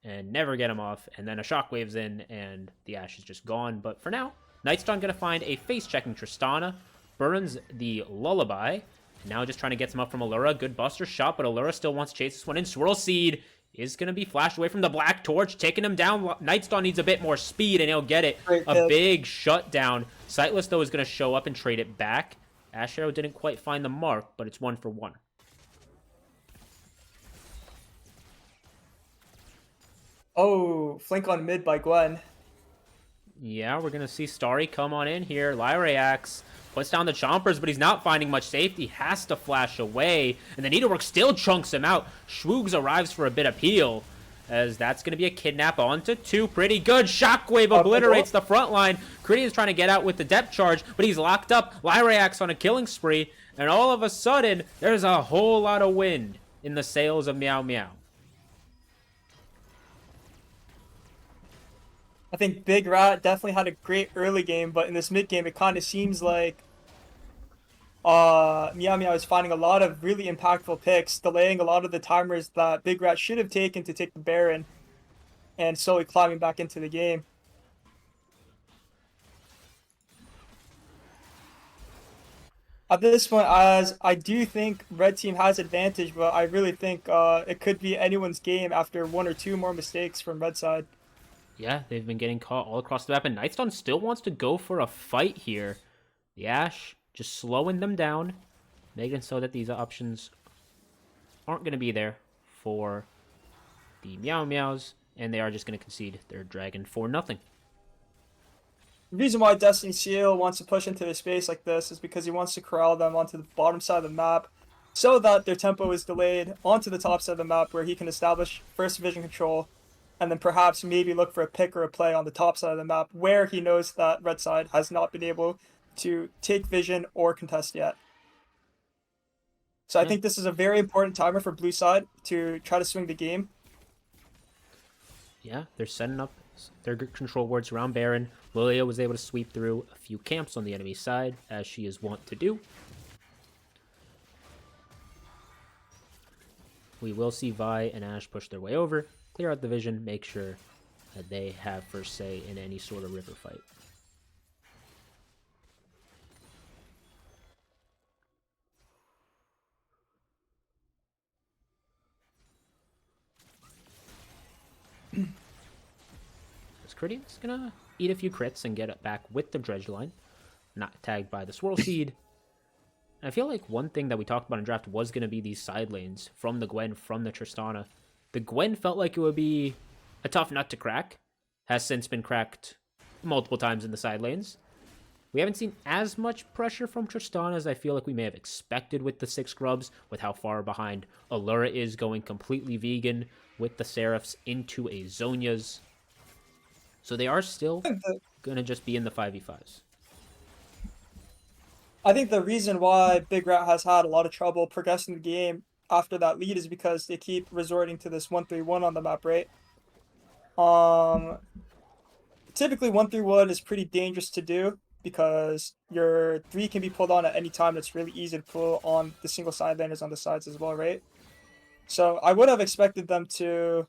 and never get him off. And then a Shockwave's in and the Ashe is just gone. But for now, Night's Dawn going to find a face-checking Tristana, burns the Lullaby, now just trying to get some up from Allura. Good buster shot, but Allura still wants to chase this one in. Swirl Seed is going to be flashed away from the Black Torch, taking him down. Night's Dawn needs a bit more speed, and he'll get it. A big shutdown. Sightless, though, is going to show up and trade it back. Ashe Arrow didn't quite find the mark, but it's 1 for 1. Oh, flank on mid by Gwen. Yeah, we're going to see Starry come on in here. Lyrax puts down the Chompers, but he's not finding much safety. Has to flash away. And the Needlework still chunks him out. Schwoogs arrives for a bit of peel. as that's going to be a kidnap onto 2. Pretty good. Shockwave Up the obliterates goal. the front line. Critian's trying to get out with the depth charge, but he's locked up. Lyrax on a killing spree, and all of a sudden, there's a whole lot of wind in the sails of Meow Meow. I think Big Rat definitely had a great early game, but in this mid game, it kind of seems like Meow Meow is finding a lot of really impactful picks, delaying a lot of the timers that Big Rat should have taken to take the Baron, and slowly climbing back into the game. At this point, as I do think Red Team has advantage, but I really think it could be anyone's game after 1 or 2 more mistakes from Red side. Yeah, they've been getting caught all across the map, and Nightstone still wants to go for a fight here. The Ashe just slowing them down, making it so that these options aren't going to be there for the Meow Meows, and they are just going to concede their dragon for nothing. The reason why Destiny Seal wants to push into a space like this is because he wants to corral them onto the bottom side of the map so that their tempo is delayed onto the top side of the map where he can establish first vision control and then perhaps maybe look for a pick or a play on the top side of the map where he knows that Red side has not been able to take vision or contest yet. So I think this is a very important timer for Blue side to try to swing the game. Yeah, they're setting up their control wards around Baron. Lilia was able to sweep through a few camps on the enemy side, as she is wont to do. We will see Vi and Ashe push their way over, clear out the vision, make sure that they have first say in any sort of river fight. Critian's gonna eat a few crits and get it back with the Dredge line. Not tagged by the Swirl Seed. And I feel like one thing that we talked about in draft was gonna be these side lanes from the Gwen, from the Tristana. The Gwen felt like it would be a tough nut to crack. Has since been cracked multiple times in the side lanes. We haven't seen as much pressure from Tristana as I feel like we may have expected with the 6 Grubs, with how far behind Allura is going completely vegan with the Seraphs into a Zhonya's. So they are still going to just be in the 5v5s. I think the reason why Big Rat has had a lot of trouble progressing the game after that lead is because they keep resorting to this 1-3-1 on the map, right? Typically 1-3-1 is pretty dangerous to do because your 3 can be pulled on at any time. It's really easy to pull on the single side laners on the sides as well, right? So I would have expected them to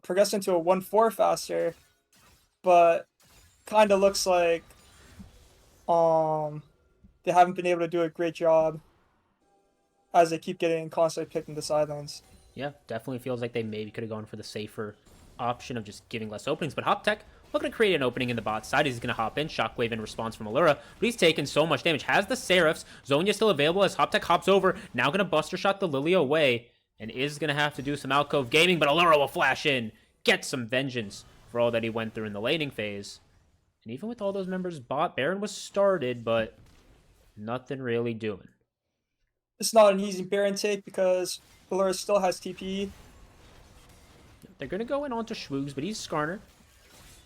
progress into a 1-4 faster, but kind of looks like they haven't been able to do a great job as they keep getting constantly picked in the sidelines. Yeah, definitely feels like they maybe could have gone for the safer option of just giving less openings, but Hoptech looking to create an opening in the bot side. He's going to hop in, Shockwave in response from Allura, but he's taken so much damage. Has the Seraphs, Zhonya still available as Hoptech hops over, now going to Buster Shot the Lilia away, and is going to have to do some alcove gaming, but Allura will flash in, get some vengeance for all that he went through in the laning phase. And even with all those members bot, Baron was started, but nothing really doing. It's not an easy Baron take because Allura still has TP. They're going to go in onto Schwoogs, but he's Skarner.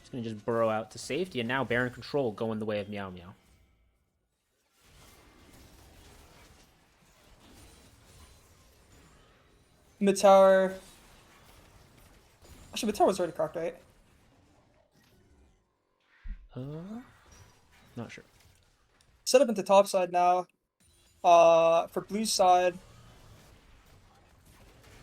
He's going to just burrow out to safety, and now Baron control going the way of Meow Meow. Mid tower. Actually, mid tower was already cracked, right? Not sure. Set up into top side now. For blue side,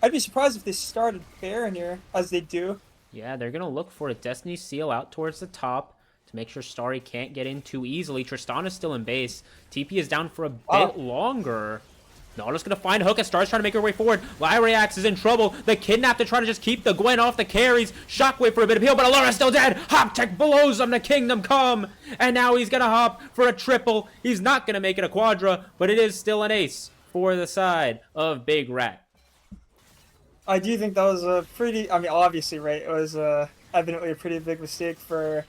I'd be surprised if they started Baron here, as they do. Yeah, they're going to look for a Destiny Seal out towards the top to make sure Starry can't get in too easily. Tristana's still in base. TP is down for a bit longer. Nautilus going to find Hook as Star's trying to make her way forward. Lyrax is in trouble. The Kidnap to try to just keep the Gwen off the carries. Shockwave for a bit of heal, but Allura's still dead. Hoptech blows him to Kingdom Come. And now he's going to hop for a triple. He's not going to make it a quadra, but it is still an ace for the side of Big Rat. I do think that was a pretty, I mean, obviously, right, it was evidently a pretty big mistake for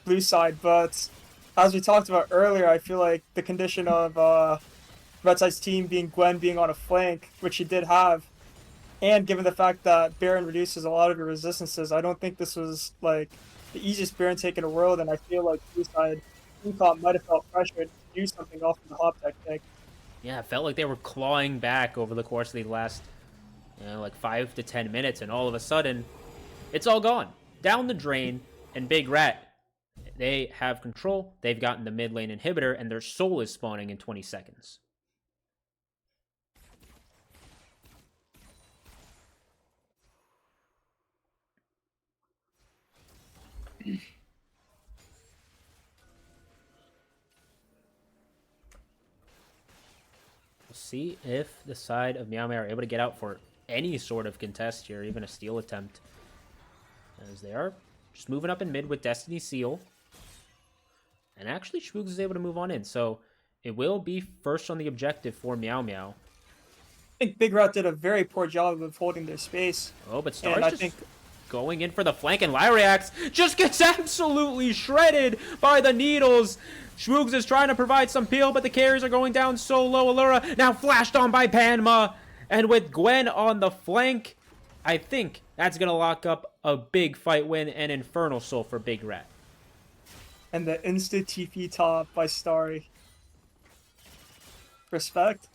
blue side, but as we talked about earlier, I feel like the condition of Red side's team being Gwen being on a flank, which he did have, And given the fact that Baron reduces a lot of your resistances, I don't think this was like the easiest Baron take in the world, and I feel like Suicide Team Comp might have felt pressured to do something off of the Hop Tech pick. Yeah, it felt like they were clawing back over the course of the last, like 5 to 10 minutes, and all of a sudden, it's all gone down the drain. And Big Rat, they have control. They've gotten the mid lane inhibitor, and their soul is spawning in 20 seconds. We'll see if the side of Meow Meow are able to get out for any sort of contest here, even a steal attempt, as they are just moving up in mid with Destiny Seal. And actually, Schwoogs is able to move on in, so it will be first on the objective for Meow Meow. I think Big Rat did a very poor job of holding their space. Oh, but And Star's I just think going in for the flank, and Lyriax just gets absolutely shredded by the needles. Schwoogs is trying to provide some peel, but the carries are going down so low. Allura now flashed on by Panma, and with Gwen on the flank, I think that's going to lock up a big fight win and Infernal Soul for Big Rat. and the insta TP top by Starry. Respect.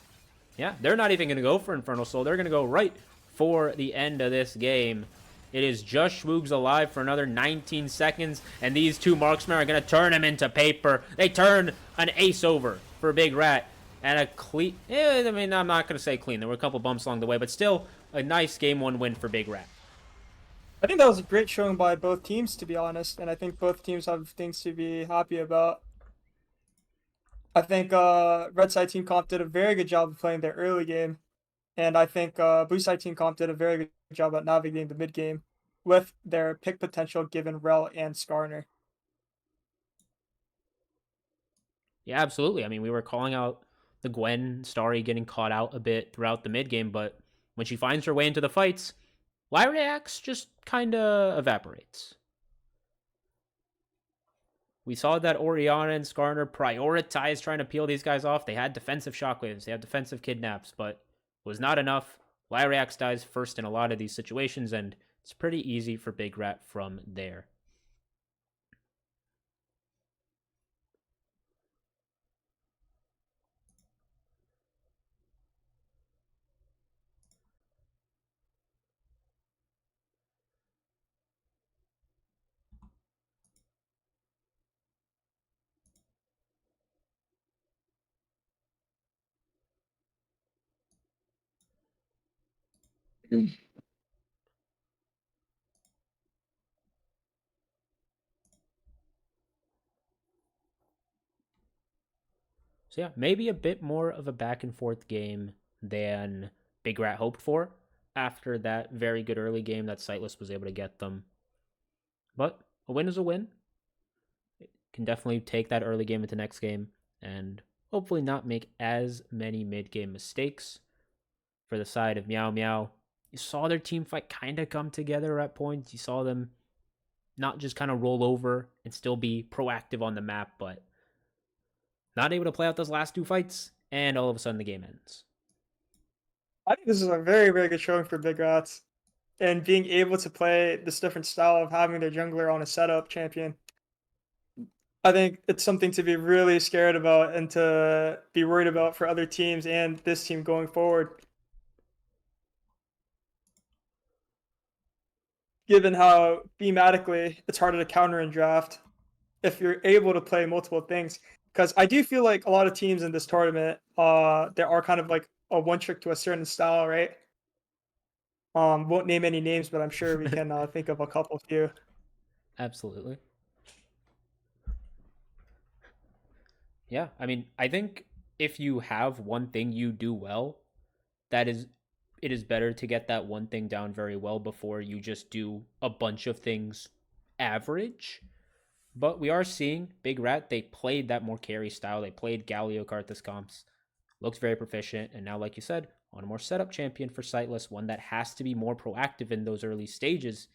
Yeah, they're not even going to go for Infernal Soul. They're going to go right for the end of this game. It is just Schwoogs alive for another 19 seconds, and these two marksmen are going to turn him into paper. They turn an ace over for Big Rat, and a clean... I mean, I'm not going to say clean. There were a couple bumps along the way, but still a nice Game 1 win for Big Rat. I think that was a great showing by both teams, to be honest, and I think both teams have things to be happy about. I think Red Side Team Comp did a very good job of playing their early game, and I think Blue Side Team Comp did a very good job at navigating the mid game with their pick potential given Rel and Skarner. Yeah, absolutely. I mean, we were calling out the Gwen Starry getting caught out a bit throughout the mid game, but when she finds her way into the fights, Lyriax just kind of evaporates. We saw that Oriana and Skarner prioritize trying to peel these guys off. They had defensive shockwaves, they have defensive kidnaps, but it was not enough. Lyriax dies first in a lot of these situations, and it's pretty easy for Big Rat from there. So yeah, maybe a bit more of a back and forth game than Big Rat hoped for after that very good early game that Sightless was able to get them. But a win is a win. It can definitely take that early game into next game and hopefully not make as many mid game mistakes. For the side of Meow Meow, you saw their team fight kind of come together at points. You saw them not just kind of roll over and still be proactive on the map, but not able to play out those last two fights, and all of a sudden the game ends. I think this is a very, very good showing for Big Rats, and being able to play this different style of having their jungler on a setup champion. I think it's something to be really scared about and to be worried about for other teams and this team going forward. Given how thematically it's harder to counter in draft if you're able to play multiple things. Because I do feel like a lot of teams in this tournament, there are kind of like a one trick to a certain style, right? Won't name any names, but I'm sure we can think of a couple few. Absolutely. Yeah, I mean, I think if you have one thing you do well, that is it is better to get that one thing down very well before you just do a bunch of things average. But we are seeing Big Rat, they played that more carry style. They played Galio Karthus comps. Looks very proficient. And now, like you said, on a more setup champion for Sightless, one that has to be more proactive in those early stages.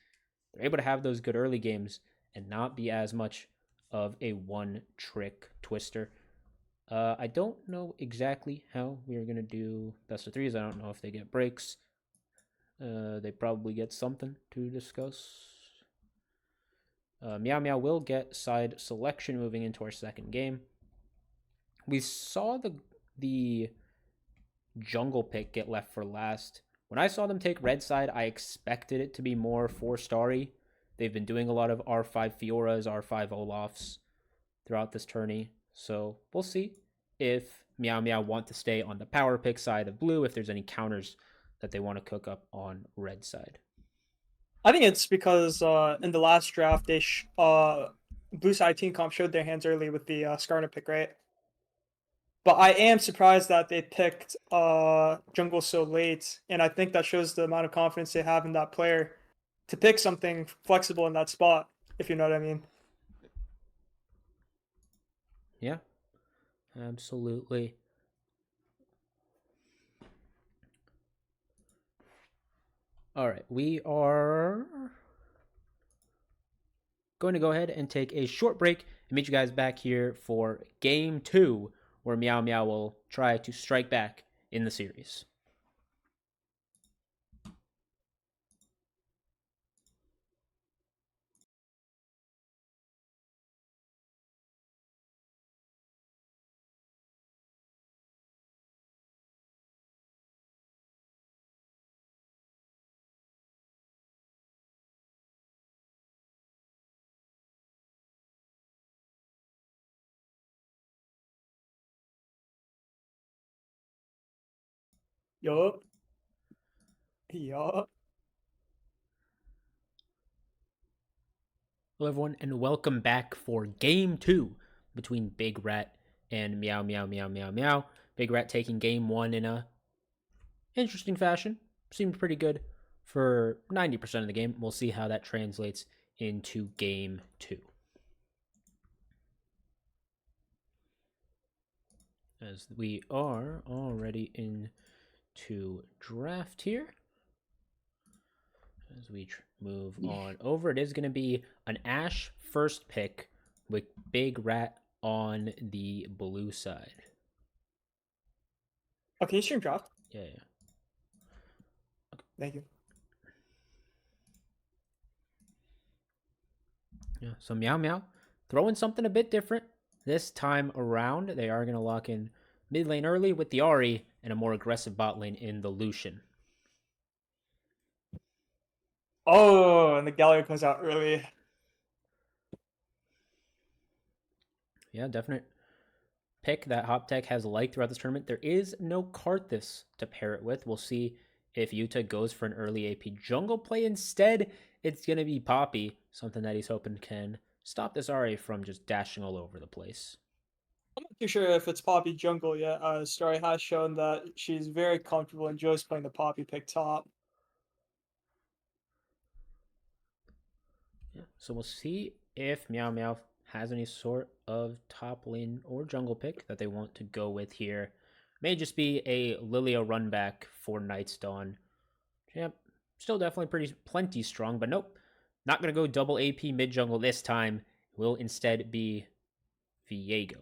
They're able to have those good early games and not be as much of a one trick twister. I don't know exactly how we are going to do best of threes. I don't know if they get breaks. They probably get something to discuss. Meow Meow will get side selection moving into our second game. We saw the jungle pick get left for last. When I saw them take red side, I expected it to be more 4-starry. They've been doing a lot of R5 Fioras, R5 Olafs throughout this tourney. So we'll see if Meow Meow want to stay on the power pick side of blue, if there's any counters that they want to cook up on red side. I think it's because in the last draft, Blue Side Team Comp showed their hands early with the Skarner pick, right? But I am surprised that they picked Jungle so late, and I think that shows the amount of confidence they have in that player to pick something flexible in that spot, if you know what I mean. Yeah, absolutely. All right, we are going to go ahead and take a short break and meet you guys back here for game 2, where Meow Meow will try to strike back in the series. Yup. Yup. Hello, everyone, and welcome back for game 2 between Big Rat and Meow Meow Meow Meow Meow. Big Rat taking game 1 in a interesting fashion. Seemed pretty good for 90% of the game. We'll see how that translates into game 2. As we are already into draft here. As we move on over, it is going to be an Ash first pick with Big Rat on the blue side. Oh, can you stream draft? Yeah. Thank you. Yeah. So Meow Meow throwing something a bit different this time around. They are going to lock in mid lane early with the Ahri and a more aggressive bot lane in the Lucian. Oh, and the Galio comes out early. Yeah, definite pick that Hoptech has liked throughout this tournament. There is no Karthus to pair it with. We'll see if Yuta goes for an early AP jungle play instead. It's going to be Poppy, something that he's hoping can stop this RA from just dashing all over the place. I'm not too sure if it's Poppy jungle yet. Story has shown that she's very comfortable and enjoys playing the Poppy pick top. Yeah, so we'll see if Meow Meow has any sort of top lane or jungle pick that they want to go with here. May just be a Lilia run back for Night's Dawn. Yep, still definitely plenty strong, but nope. Not going to go double AP mid jungle this time. Will instead be Viego.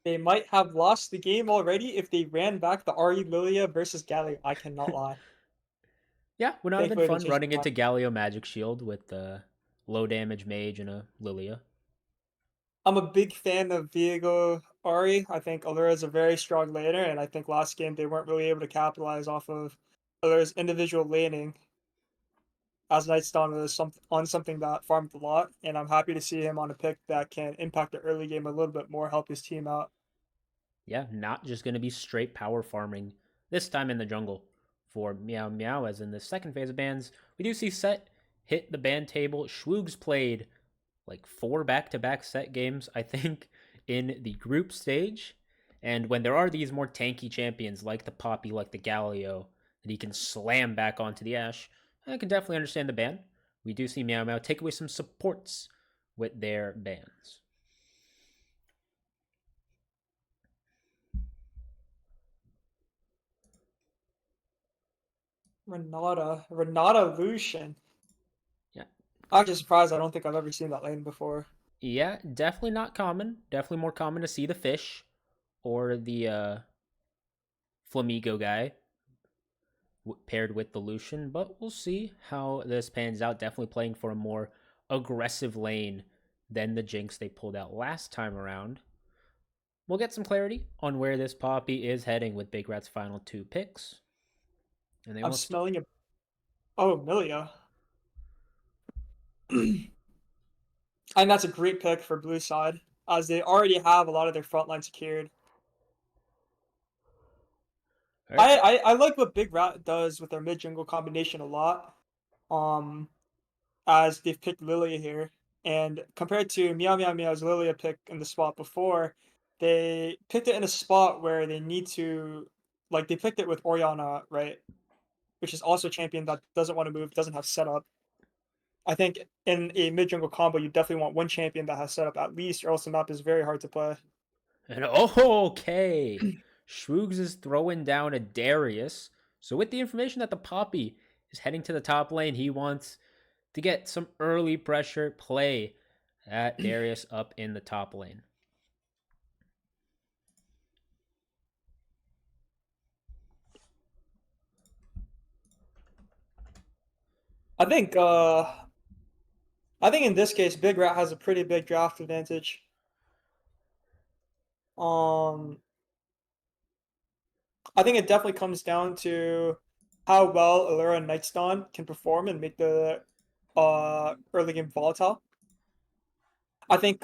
They might have lost the game already if they ran back the Ari Lilia versus Galio. I cannot lie. Yeah, would not have been Thankfully, they fun changed running their into mind. Galio Magic Shield with the low damage mage and a Lilia. I'm a big fan of Viego Ari. I think Allura is a very strong laner, and I think last game they weren't really able to capitalize off of Allura's individual laning, as Night's Dawn was on something that farmed a lot, and I'm happy to see him on a pick that can impact the early game a little bit more, help his team out. Yeah, not just going to be straight power farming this time in the jungle for Meow Meow. As in the second phase of bans, we do see Set hit the ban table. Schwoog's played like 4 back-to-back Set games, I think, in the group stage. And when there are these more tanky champions like the Poppy, like the Galio, that he can slam back onto the Ashe, I can definitely understand the ban. We do see Meow Meow take away some supports with their bans. Renata Lucian. Yeah. I'm just surprised. I don't think I've ever seen that lane before. Yeah, definitely not common. Definitely more common to see the fish or the Flamigo guy. paired with the Lucian, but we'll see how this pans out. Definitely playing for a more aggressive lane than the Jinx they pulled out last time around. We'll get some clarity on where this Poppy is heading with Big Rat's final two picks, and they I'm won't stop. smelling it. Oh, Milia. And that's a great pick for blue side, as they already have a lot of their front line secured. All right, so I like what Big Rat does with their mid jungle combination a lot. Um, as they've picked Lilia here, and compared to Meow Meow Meow's Lilia pick in the spot before, they picked it in a spot where they need to, like they picked it with Oriana, right? Which is also a champion that doesn't want to move, doesn't have setup. I think in a mid jungle combo, you definitely want one champion that has setup at least, or else the map is very hard to play. and oh, okay, Shwoogs is throwing down a Darius. So with the information that the Poppy is heading to the top lane, he wants to get some early pressure play at Darius up in the top lane. I think I think in this case, Big Rat has a pretty big draft advantage. Um, I think it definitely comes down to how well Allura and Nightstone can perform and make the early game volatile. I think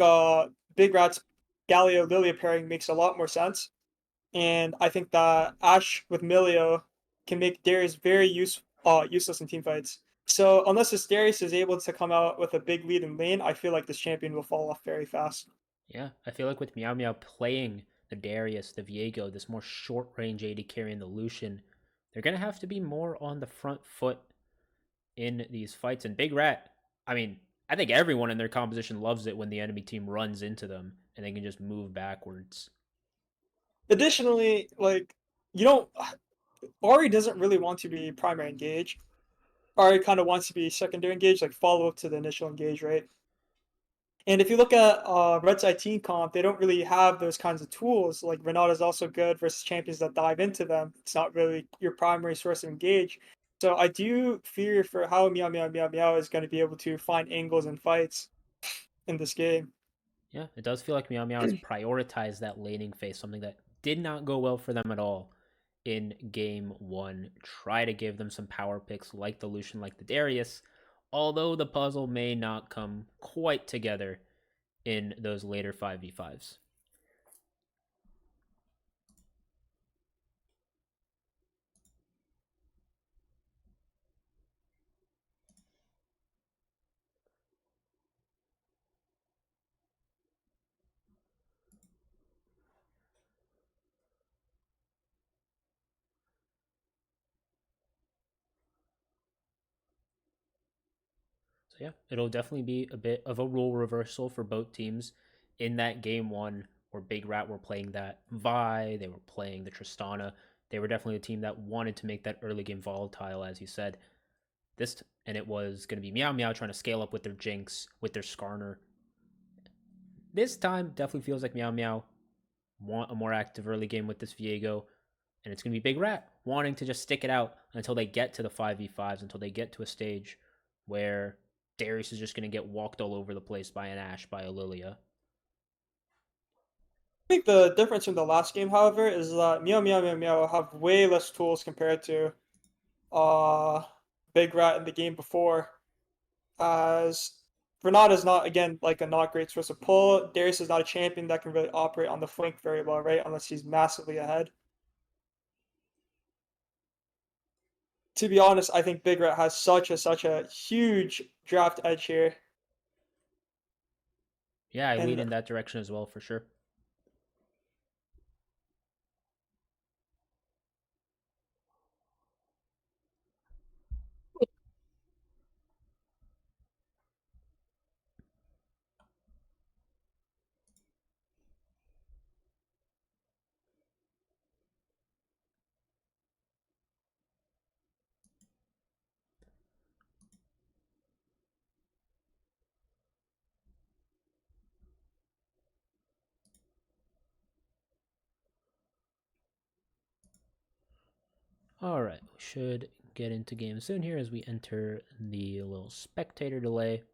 Big Rat's Galio Lilia pairing makes a lot more sense, and I think that Ash with Milio can make Darius very useless in team fights. So unless this Darius is able to come out with a big lead in lane, I feel like this champion will fall off very fast. Yeah, I feel like with Meow Meow playing the Darius, the Viego, this more short range AD carrying the Lucian, they're gonna have to be more on the front foot in these fights. And Big Rat, I mean, I think everyone in their composition loves it when the enemy team runs into them and they can just move backwards. Additionally, like you don't Ari doesn't really want to be primary engage. Ari kind of wants to be secondary engage, like follow up to the initial engage, right? And if you look at Red Side Team Comp, they don't really have those kinds of tools. Like Renata is also good versus champions that dive into them. It's not really your primary source of engage. So I do fear for how Meow Meow Meow Meow is going to be able to find angles and fights in this game. Yeah, it does feel like Meow Meow has prioritized that laning phase, something that did not go well for them at all in game one. Try to give them some power picks like the Lucian, like the Darius, although the puzzle may not come quite together in those later 5v5s. So yeah, it'll definitely be a bit of a role reversal for both teams in that game one where Big Rat were playing that Vi, they were playing the Tristana. They were definitely a team that wanted to make that early game volatile, as you said. And it was going to be Meow Meow trying to scale up with their Jinx, with their Skarner. This time definitely feels like Meow Meow want a more active early game with this Viego, and it's going to be Big Rat wanting to just stick it out until they get to the 5v5s, until they get to a stage where Darius is just going to get walked all over the place by an Ashe, by a Lilia. I think the difference from the last game, however, is that Meow Meow Meow Meow have way less tools compared to uh, Big Rat in the game before. As Renata is not again like a not great source of pull. Darius is not a champion that can really operate on the flank very well, right? Unless he's massively ahead. To be honest, I think Big Rat has such a huge draft edge here, Yeah, I lean and in that direction as well for sure. All right, we should get into game soon here as we enter the little spectator delay.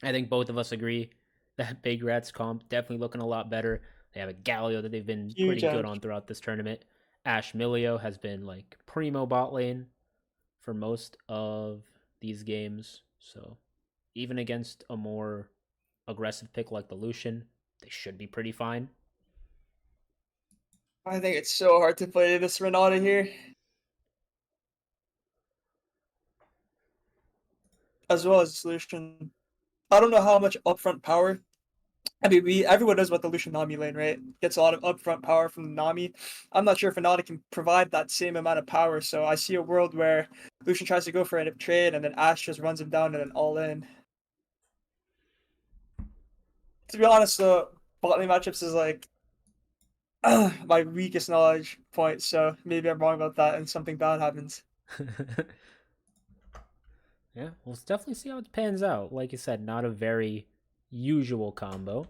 I think both of us agree that Big Rats comp definitely looking a lot better. They have a Galio that they've been pretty Huge good edge. on throughout this tournament. Ash Milio has been like primo bot lane for most of these games. So even against a more aggressive pick like the Lucian, they should be pretty fine. I think it's so hard to play this Renata here, as well as Solution. I don't know how much upfront power. I mean, we everyone knows about the Lucian Nami lane, right? Gets a lot of upfront power from the Nami. I'm not sure if Renata can provide that same amount of power, so I see a world where Lucian tries to go for a trade, and then Ash just runs him down and then all in. To be honest, the bot lane matchups is like my weakest knowledge point, so maybe I'm wrong about that and something bad happens. Yeah, we'll definitely see how it pans out. Like you said, not a very usual combo.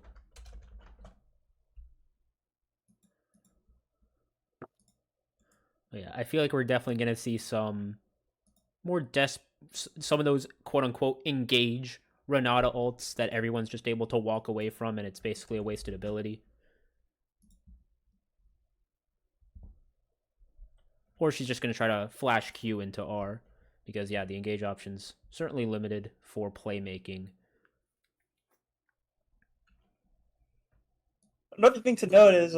But yeah, I feel like we're definitely gonna see some more some of those quote unquote engage Renata ults that everyone's just able to walk away from, and it's basically a wasted ability. Or she's just gonna try to flash Q into R, because yeah, the engage options certainly limited for playmaking. Another thing to note is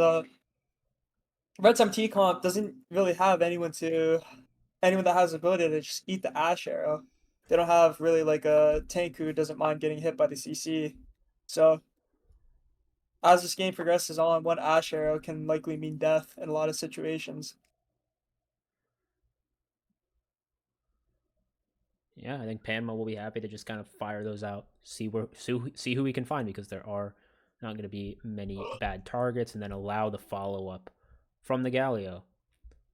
Red Time T comp doesn't really have anyone that has the ability to just eat the Ash arrow. They don't have really like a tank who doesn't mind getting hit by the CC. So as this game progresses on, one Ash arrow can likely mean death in a lot of situations. Yeah, I think Panma will be happy to just kind of fire those out, see who we can find, because there are not going to be many bad targets, and then allow the follow up from the Galio,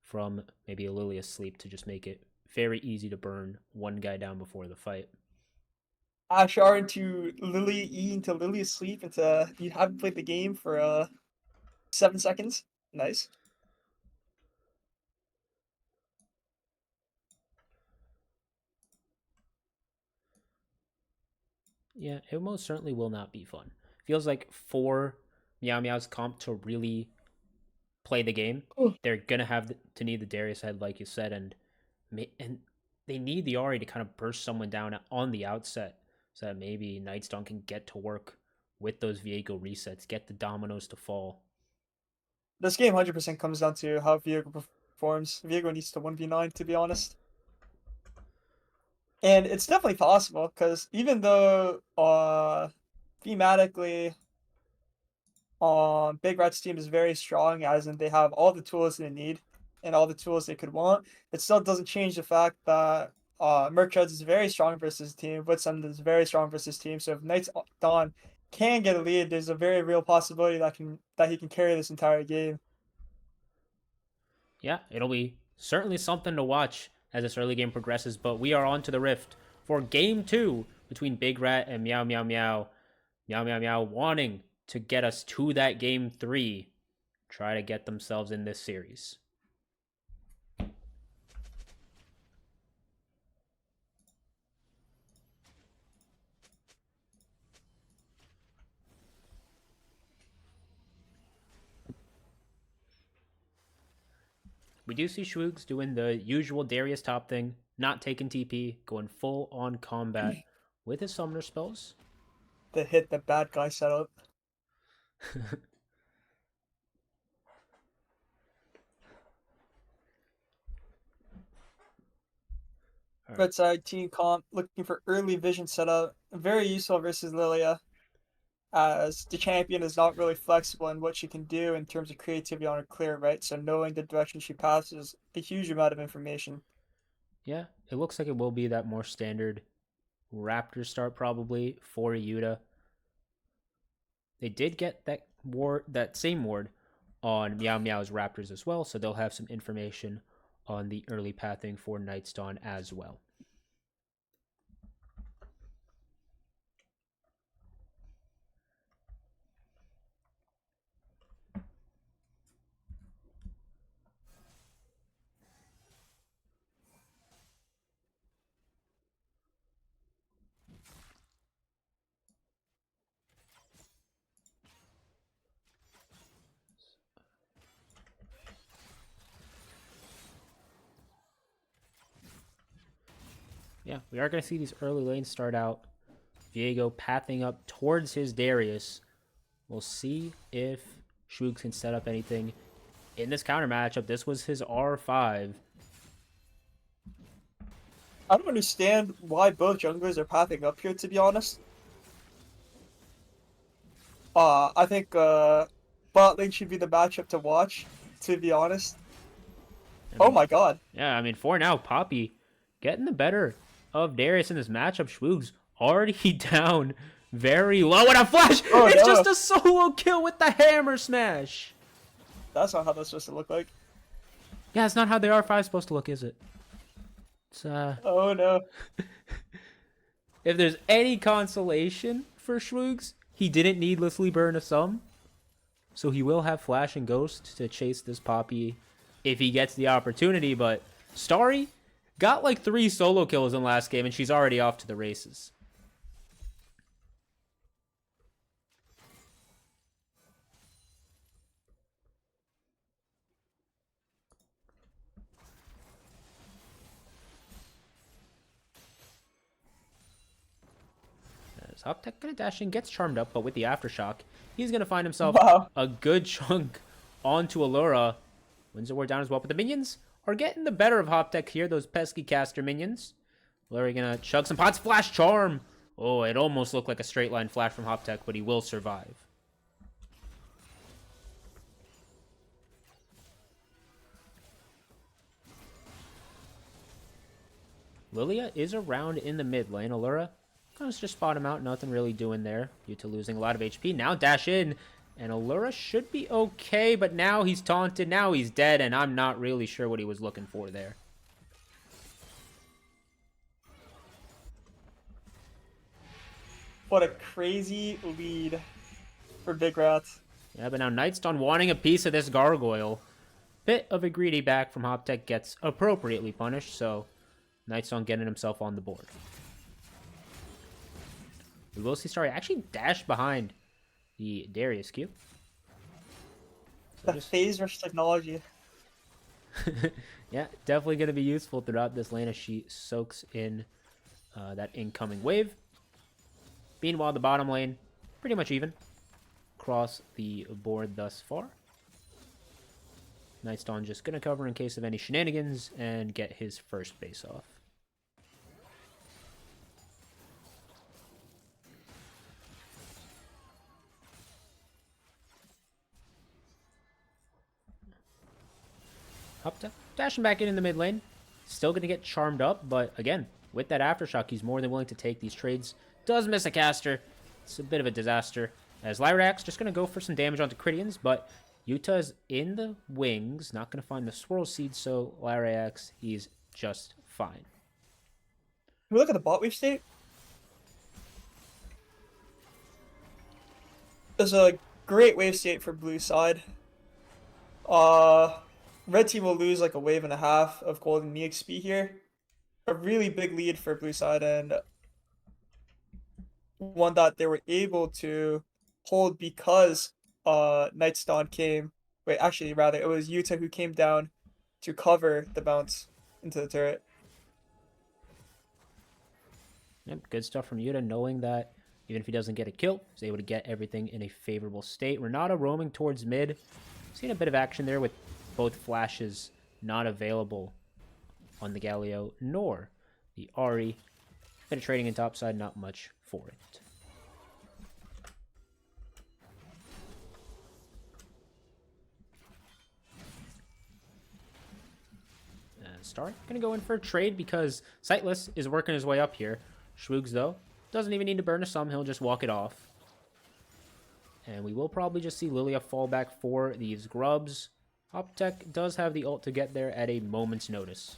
from maybe a Lily asleep, to just make it very easy to burn one guy down before the fight. Ash R into Lily, E into Lily asleep into you haven't played the game for 7 seconds. Nice. Yeah, it most certainly will not be fun. Feels like for MEOW's comp to really play the game, they're gonna have to need the Darius head, like you said, and they need the Ari to kind of burst someone down on the outset, so that maybe Nightstone can get to work with those Viego resets, get the dominoes to fall. This game 100% comes down to how Viego performs. Viego needs to 1v9, to be honest. And it's definitely possible, because even though thematically Big Rat's team is very strong, as in they have all the tools they need and all the tools they could want, it still doesn't change the fact that Merchants is very strong versus team, Witsund is very strong versus team. So if Knights Dawn can get a lead, there's a very real possibility that he can carry this entire game. Yeah, it'll be certainly something to watch as this early game progresses, but we are on to the Rift for game two between Big Rat and Meow Meow Meow. Meow Meow Meow wanting to get us to that game three, try to get themselves in this series. We do see Schwoogs doing the usual Darius top thing, not taking TP, going full on combat with his summoner spells. To hit the bad guy setup. All right. Red side team comp looking for early vision setup. Very useful versus Lilia, as the champion is not really flexible in what she can do in terms of creativity on her clear, right? So knowing the direction she passes a huge amount of information. Yeah, it looks like it will be that more standard Raptor start probably for Yuta. They did get that same ward on Meow Meow's Raptors as well, so they'll have some information on the early pathing for Night's Dawn as well. Yeah, we are going to see these early lanes start out. Viego pathing up towards his Darius. We'll see if Schwoogs can set up anything in this counter matchup. This was his R5. I don't understand why both junglers are pathing up here, to be honest. I think bot lane should be the matchup to watch, to be honest. I Oh mean, my god. yeah, I mean, for now, Poppy getting the better of Darius in this matchup. Schwoogs already down very low. And a flash! Oh It's no. just a solo kill with the hammer smash. That's not how that's supposed to look like. Yeah, it's not how the R5 is supposed to look, is it? It's, Oh no. if there's any consolation for Schwoogs, he didn't needlessly burn a sum. So he will have Flash and Ghost to chase this Poppy if he gets the opportunity. But Starry got like 3 solo kills in last game, and she's already off to the races. As Hoptech gonna dash in, gets charmed up, but with the Aftershock, he's gonna find himself Wow. a good chunk onto Allura. Wins the war down as well, but the minions are getting the better of Hoptech here, those pesky caster minions. Allura gonna chug some pots, flash charm. Oh, it almost looked like a straight line flash from Hoptech, but he will survive. Lilia is around in the mid lane. Allura, let's just spot him out. Nothing really doing there due to losing a lot of HP. Now dash in, and Allura should be okay, but now he's taunted. Now he's dead, and I'm not really sure what he was looking for there. What a crazy lead for Big Rat. Yeah, but now Nightstone wanting a piece of this gargoyle. Bit of a greedy back from Hoptech gets appropriately punished, so Nightstone getting himself on the board. We will see Starry actually dash behind the Darius Q. The phase rush technology. Yeah, definitely going to be useful throughout this lane as she soaks in that incoming wave. Meanwhile, the bottom lane, pretty much even across the board thus far. Nightstone just going to cover in case of any shenanigans and get his first base off. Up to dashing back in the mid lane. Still going to get charmed up, but again, with that Aftershock, he's more than willing to take these trades. Does miss a caster. It's a bit of a disaster. As Lyrax just going to go for some damage onto Cridians, but Yuta's in the wings. Not going to find the Swirl Seed, so Lyrax, he's just fine. Can we look at the bot wave state? There's a great wave state for blue side. Red team will lose like a wave and a half of gold and EXP here. A really big lead for blue side, and one that they were able to hold because Nightstone came. Wait, actually, rather, it was Yuta who came down to cover the bounce into the turret. Yep, good stuff from Yuta, knowing that even if he doesn't get a kill, he's able to get everything in a favorable state. Renata roaming towards mid. Seen a bit of action there with both flashes not available on the Galio nor the Ari. Penetrating in topside, not much for it. Starry gonna go in for a trade because Sightless is working his way up here. Schwoogs, though, doesn't even need to burn a sum. He'll just walk it off. And we will probably just see Lilia fall back for these grubs. Hoptech does have the ult to get there at a moment's notice.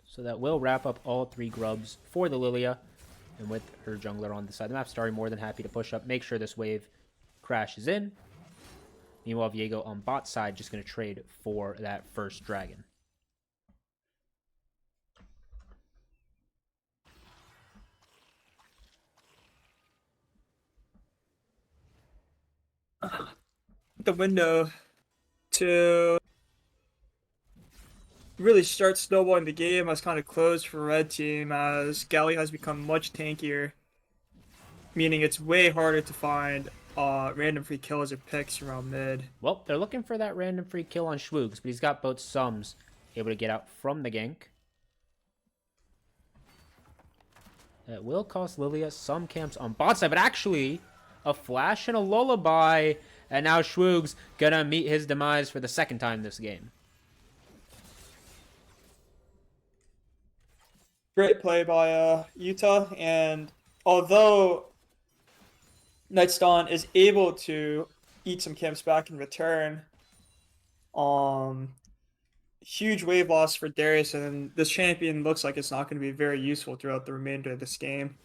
So that will wrap up all 3 grubs for the Lilia. And with her jungler on the side of the map, Starry more than happy to push up, make sure this wave crashes in. Meanwhile, Viego on bot side just going to trade for that first dragon. The window to really start snowballing the game has kind of closed for red team as Galley has become much tankier, meaning it's way harder to find random free kills or picks around mid. Well, they're looking for that random free kill on Schwoogs, but he's got both sums able to get out from the gank. That will cost Lilia some camps on bot side, but actually a flash and a lullaby, and now Schwoogs gonna meet his demise for the second time this game. Great play by Utah, and although Nightstone is able to eat some camps back in return, huge wave loss for Darius, and this champion looks like it's not going to be very useful throughout the remainder of this game.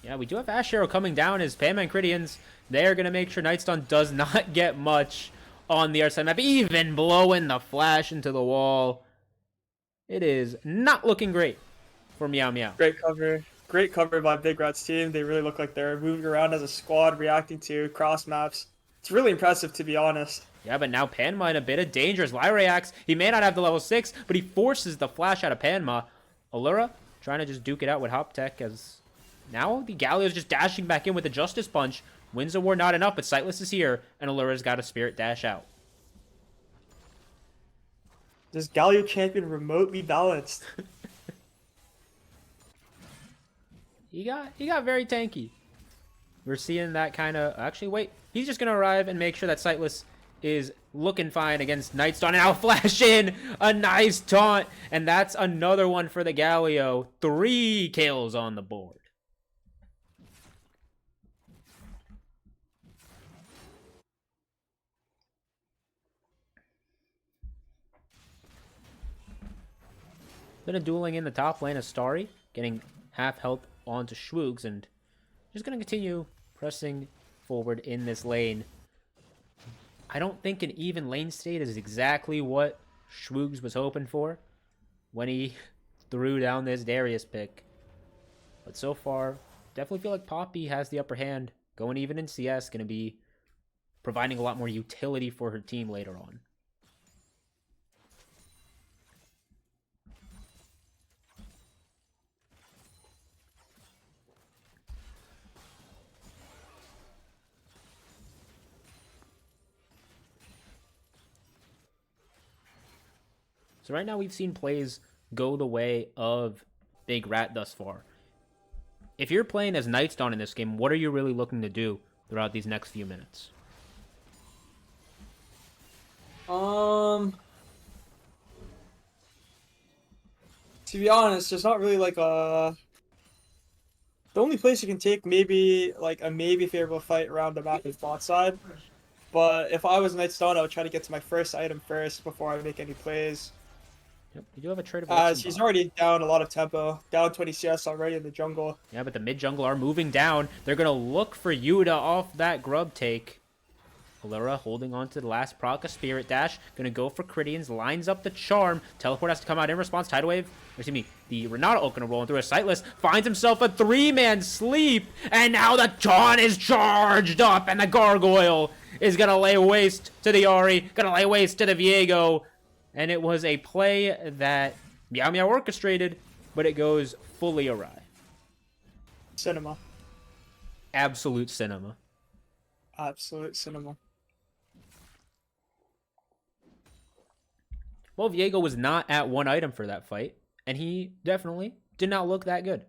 Yeah, we do have Ash Arrow coming down as Pam and Cridians. They are going to make sure Nightstone does not get much on the outside map, even blowing the flash into the wall. It is not looking great for Meow Meow. Great cover. Great cover by Big Rat's team. They really look like they're moving around as a squad, reacting to cross maps. It's really impressive, to be honest. Yeah, but now Panma in a bit of danger as Lyra reacts. He may not have the level 6, but he forces the flash out of Panma. Allura trying to just duke it out with Hop Tech as now the Galio's just dashing back in with the Justice Punch. Wins the war not enough, but Sightless is here, and Allura's got a Spirit Dash out. This Galio champion remotely balanced. He got very tanky. We're seeing that kind of... Actually, wait. He's just going to arrive and make sure that Sightless is looking fine against Nightstone. And now flash in a nice taunt. And that's another one for the Galio. 3 kills on the board. Bit of dueling in the top lane of Starry, getting half health onto Schwoogs, and just going to continue pressing forward in this lane. I don't think an even lane state is exactly what Schwoogs was hoping for when he threw down this Darius pick. But so far, definitely feel like Poppy has the upper hand. Going even in CS, going to be providing a lot more utility for her team later on. So right now we've seen plays go the way of Big Rat thus far. If you're playing as Nightstone in this game, what are you really looking to do throughout these next few minutes? To be honest, there's not really like a... The only place you can take maybe like a favorable fight around the map is bot side. But if I was Nightstone, I would try to get to my first item first before I make any plays. Yep, you do have a trade of As he's already down a lot of tempo, down 20 CS already in the jungle. Yeah, but the mid jungle are moving down. They're going to look for Yuta off that grub take. Allura holding on to the last proc, a Spirit Dash. Going to go for Cridians, lines up the Charm. Teleport has to come out in response. Tidal Wave, excuse me, the Renata ult going to roll in through a Sightless. Finds himself a 3-man sleep. And now the taunt is charged up. And the Gargoyle is going to lay waste to the Ahri. Going to lay waste to the Viego. And it was a play that Meow Meow orchestrated, but it goes fully awry. Cinema. Absolute cinema. Absolute cinema. Well, Viego was not at one item for that fight, and he definitely did not look that good.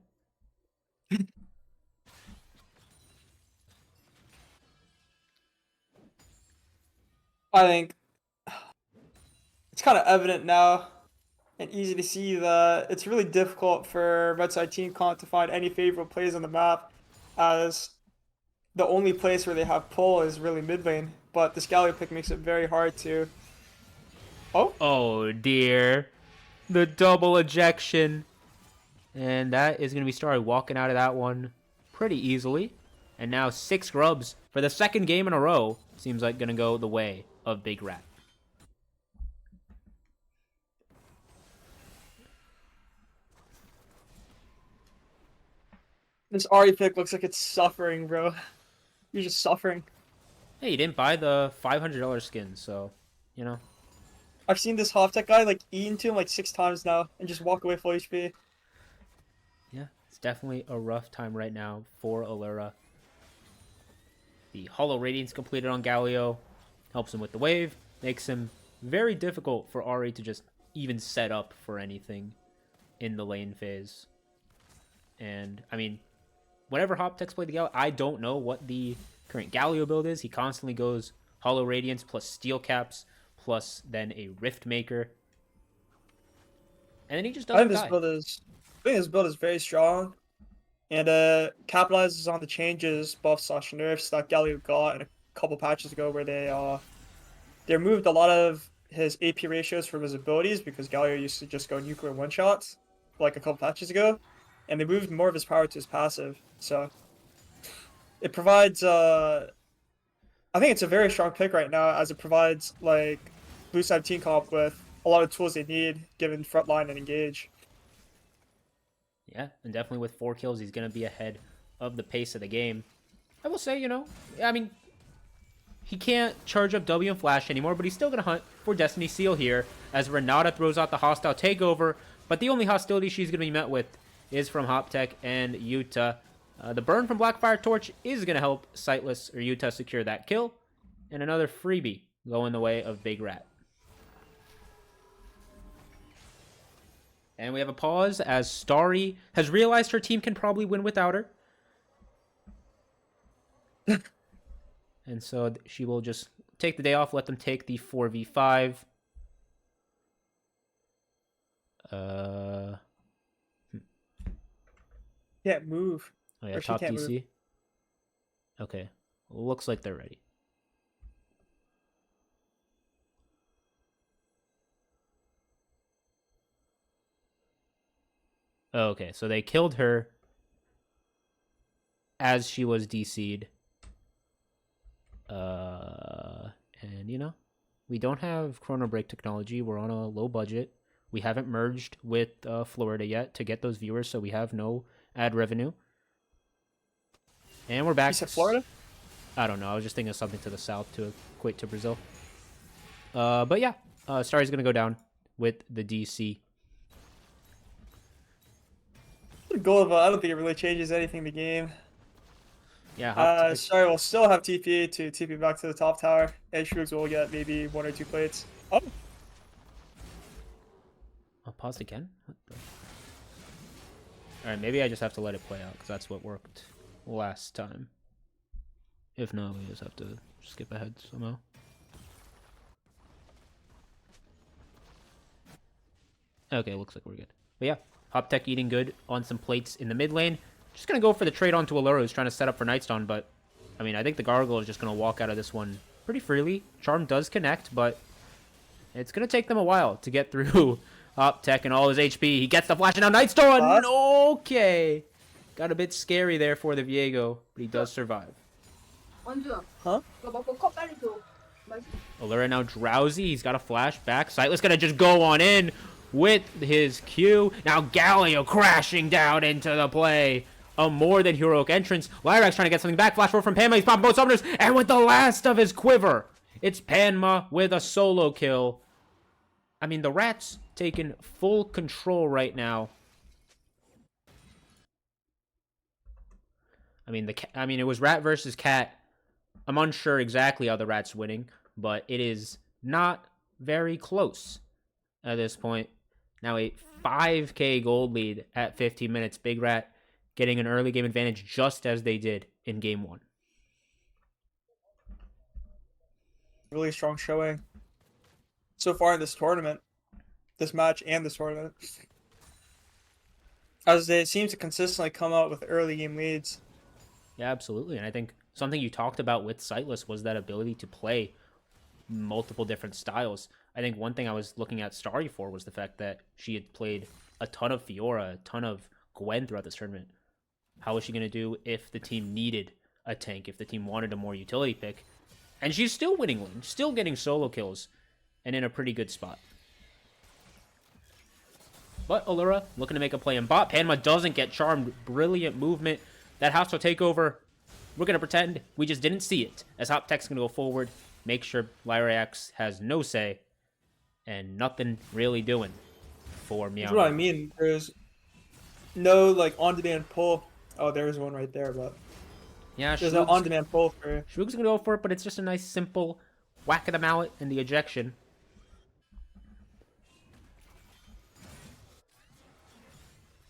I think it's kind of evident now and easy to see that it's really difficult for Red Side Team Comp to find any favorable plays on the map, as the only place where they have pull is really mid lane. But this Galio pick makes it very hard to... Oh dear. The double ejection. And that is going to be Starry walking out of that one pretty easily. And now 6 grubs for the second game in a row. Seems like going to go the way of Big Rat. This Ari pick looks like it's suffering, bro. You're just suffering. Hey, you didn't buy the $500 skin, so, you know. I've seen this Hop Tech guy like eat into him like 6 times now and just walk away full HP. Yeah, it's definitely a rough time right now for Allura. The Hollow Radiance completed on Galio helps him with the wave, makes him very difficult for Ari to just even set up for anything in the lane phase. And, I mean, whenever Hoptech's played the Galio, I don't know what the current Galio build is. He constantly goes Hollow Radiance plus Steel Caps plus then a Rift Maker. And then he just doesn't die. I think this build is very strong. And capitalizes on the changes, buffs / nerfs that Galio got in a couple patches ago where they removed a lot of his AP ratios from his abilities because Galio used to just go nuclear one-shots like a couple patches ago. And they moved more of his power to his passive. So it provides I think it's a very strong pick right now as it provides like blue side team comp with a lot of tools they need given frontline and engage. Yeah, and definitely with 4 kills, he's going to be ahead of the pace of the game. I will say, you know, I mean, he can't charge up W and Flash anymore, but he's still going to hunt for Destiny Seal here as Renata throws out the hostile takeover, but the only hostility she's going to be met with is from Hoptech and Yuta. The burn from Blackfire Torch is going to help Sightless or Yuta secure that kill, and another freebie going the way of Big Rat. And we have a pause as Starry has realized her team can probably win without her. And so she will just take the day off, let them take the 4v5. Can't move. Oh yeah, top DC. Move. Okay, looks like they're ready. Okay, so they killed her as she was DC'd. And, you know, we don't have Chrono Break technology. We're on a low budget. We haven't merged with Florida yet to get those viewers, so we have no ad revenue. And we're back. You said Florida? I don't know. I was just thinking of something to the south to equate to Brazil. But yeah, Starry's going to go down with the DC. The goal of I don't think it really changes anything in the game. Yeah. Sorry, we'll still have TP to TP back to the top tower, and Shroogs will get maybe 1 or 2 plates. Oh. I'll pause again. All right, maybe I just have to let it play out because that's what worked last time. If not, we just have to skip ahead somehow. Okay, looks like we're good. But yeah, Hoptech eating good on some plates in the mid lane. Just going to go for the trade onto Allura, who's trying to set up for Nightstone, but, I mean, I think the Gargoyle is just going to walk out of this one pretty freely. Charm does connect, but it's going to take them a while to get through Hoptech and all his HP. He gets the flash, and now Nightstone! Okay! Got a bit scary there for the Viego, but he does survive. Huh? Allura now drowsy. He's got a flash back. Sightless going to just go on in with his Q. Now Galio crashing down into the play. A more than heroic entrance. Lyrax trying to get something back. Flash forward from Panma. He's popping both summoners. And with the last of his quiver, it's Panma with a solo kill. I mean, the Rats taking full control right now. I mean, it was Rat versus Cat. I'm unsure exactly how the Rat's winning, but it is not very close at this point. Now a 5k gold lead at 15 minutes. Big Rat getting an early game advantage just as they did in game 1. Really strong showing so far in this tournament. This match and this tournament. As they seem to consistently come out with early game leads. Yeah, absolutely. And I think something you talked about with Sightless was that ability to play multiple different styles. I think one thing I was looking at Starry for was the fact that she had played a ton of Fiora, a ton of Gwen throughout this tournament. How was she going to do if the team needed a tank if the team wanted a more utility pick. And she's still winning lane, still getting solo kills, and in a pretty good spot. But Allura looking to make a play in bot. Panama doesn't get charmed. Brilliant movement. That hostile takeover, we're going to pretend we just didn't see it. As Hoptech's going to go forward, make sure Lyrax has no say, and nothing really doing for MEOW. That's what I mean. There's no like on-demand pull. Oh, there's one right there, but yeah, there's an on-demand pull for. Shroog's going to go for it, but it's just a nice, simple whack of the mallet and the ejection.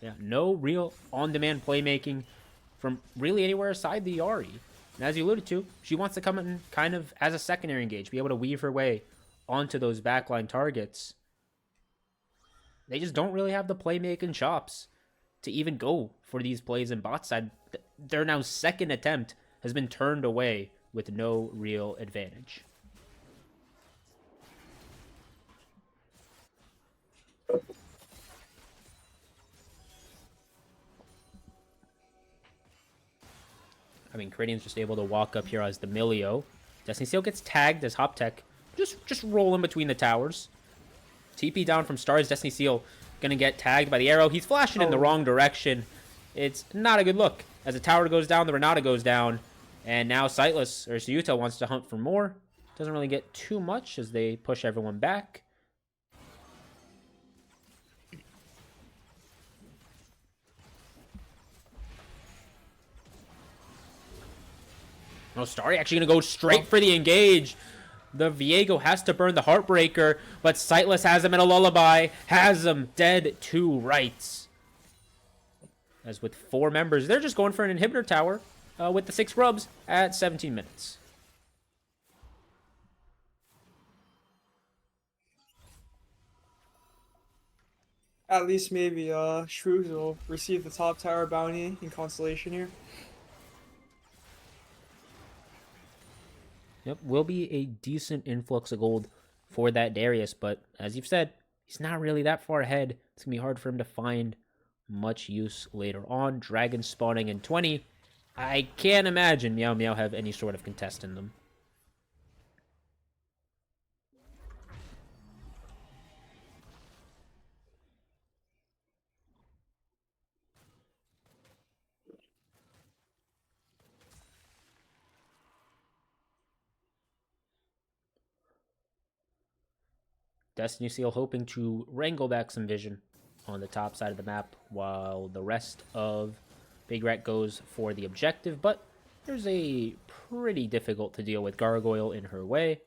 Yeah, no real on-demand playmaking from really anywhere aside the Yari. And as you alluded to, she wants to come in kind of as a secondary engage, be able to weave her way onto those backline targets. They just don't really have the playmaking chops to even go for these plays in bot side. Their now second attempt has been turned away with no real advantage. I mean, Caridian's just able to walk up here as the MEOW. Destiny Seal gets tagged as Hoptech. Just rolling between the towers. TP down from Stars. Destiny Seal gonna get tagged by the arrow. He's flashing in the wrong direction. It's not a good look. As the tower goes down, the Renata goes down. And now Sightless, or Suyuta, wants to hunt for more. Doesn't really get too much as they push everyone back. No, Starry actually going to go straight for the engage. The Viego has to burn the Heartbreaker, but Sightless has him in a lullaby. Has him dead to rights. As with 4 members, they're just going for an inhibitor tower with the 6 grubs at 17 minutes. At least maybe Shrews will receive the top tower bounty in Constellation here. Yep, will be a decent influx of gold for that Darius, but as you've said, he's not really that far ahead. It's going to be hard for him to find much use later on. Dragon spawning in 20. I can't imagine MEOW have any sort of contest in them. Destiny Seal hoping to wrangle back some vision on the top side of the map while the rest of Big Rat goes for the objective, but there's a pretty difficult to deal with Gargoyle in her way.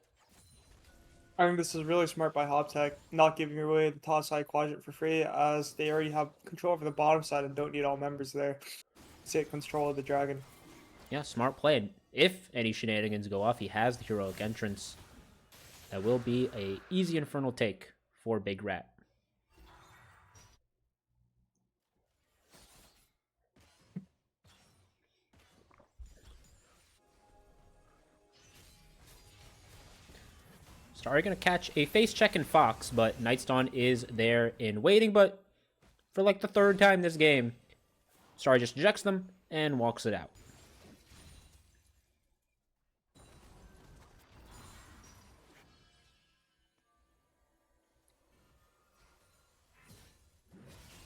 I think this is really smart by Hoptech, not giving away the top side quadrant for free, as they already have control over the bottom side and don't need all members there to take control of the dragon. Yeah, smart play. If any shenanigans go off, he has the heroic entrance. That will be a easy Infernal take for Big Rat. Starry going to catch a face check in Fox, but Nightstone is there in waiting, but for like the 3rd time this game, Starry just ejects them and walks it out.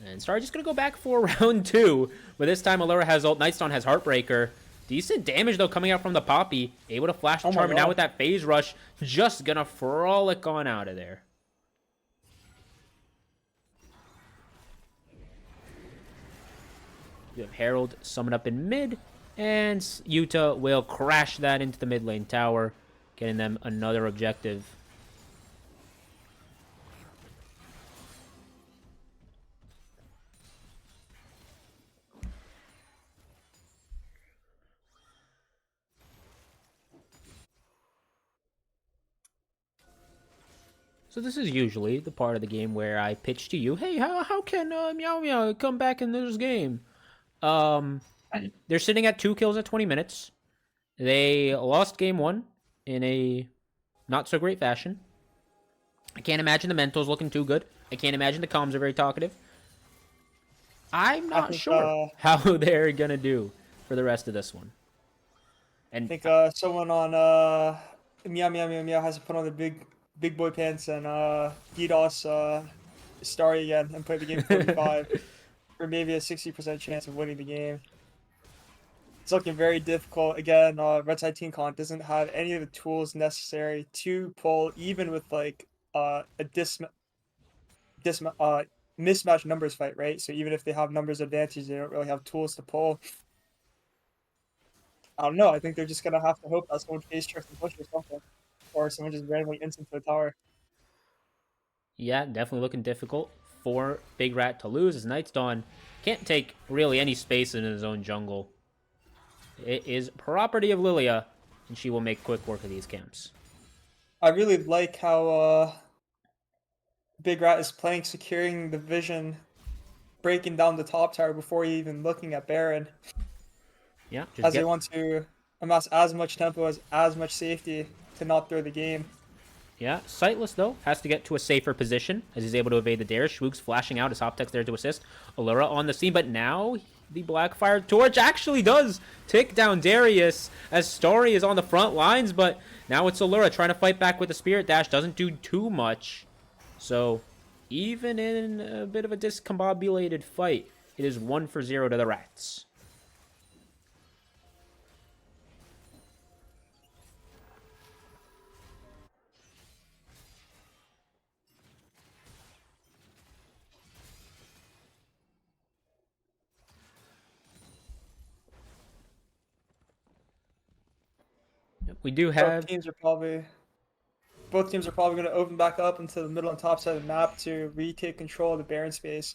And Starry just going to go back for round 2, but this time Allura has ult, Nightstone has Heartbreaker. Decent damage, though, coming out from the Poppy. Able to flash the charm, and now with that phase rush, just gonna frolic on out of there. You have Herald summon up in mid, and Yuta will crash that into the mid lane tower, getting them another objective. So this is usually the part of the game where I pitch to you, hey, how can MEOW come back in this game? They're sitting at 2 kills at 20 minutes. They lost game 1 in a not-so-great fashion. I can't imagine the mental's looking too good. I can't imagine the comms are very talkative. I'm not sure how they're going to do for the rest of this one. I And think someone on Meow has to put on the big boy pants and DDoS Starry again and play the game 45 for maybe a 60% chance of winning the game. It's looking very difficult. Again, Red Side Team Con doesn't have any of the tools necessary to pull, even with like a mismatch numbers fight, right? So even if they have numbers advantage, they don't really have tools to pull. I don't know. I think they're just gonna have to hope that someone face tricks and push or something, or someone just randomly ints the tower. yeah, definitely looking difficult for Big Rat to lose as Night's Dawn can't take really any space in his own jungle. It is property of Lilia, and she will make quick work of these camps. I really like how Big Rat is playing securing the vision, breaking down the top tower before even looking at Baron, Yeah, just as they get. want to amass as much tempo as much safety to not throw the game. Yeah, Sightless, though, has to get to a safer position as he's able to evade the dare. Schwoog's flashing out, his Hoptex there to assist. Allura on the scene, but now the Blackfire Torch actually does take down Darius as Story is on the front lines, but now it's Allura trying to fight back with the Spirit Dash. Doesn't do too much. So, even in a bit of a discombobulated fight, it is 1-0 to the Rats. We do Both have. teams are probably both teams are probably going to open back up into the middle and top side of the map to retake control of the Baron space.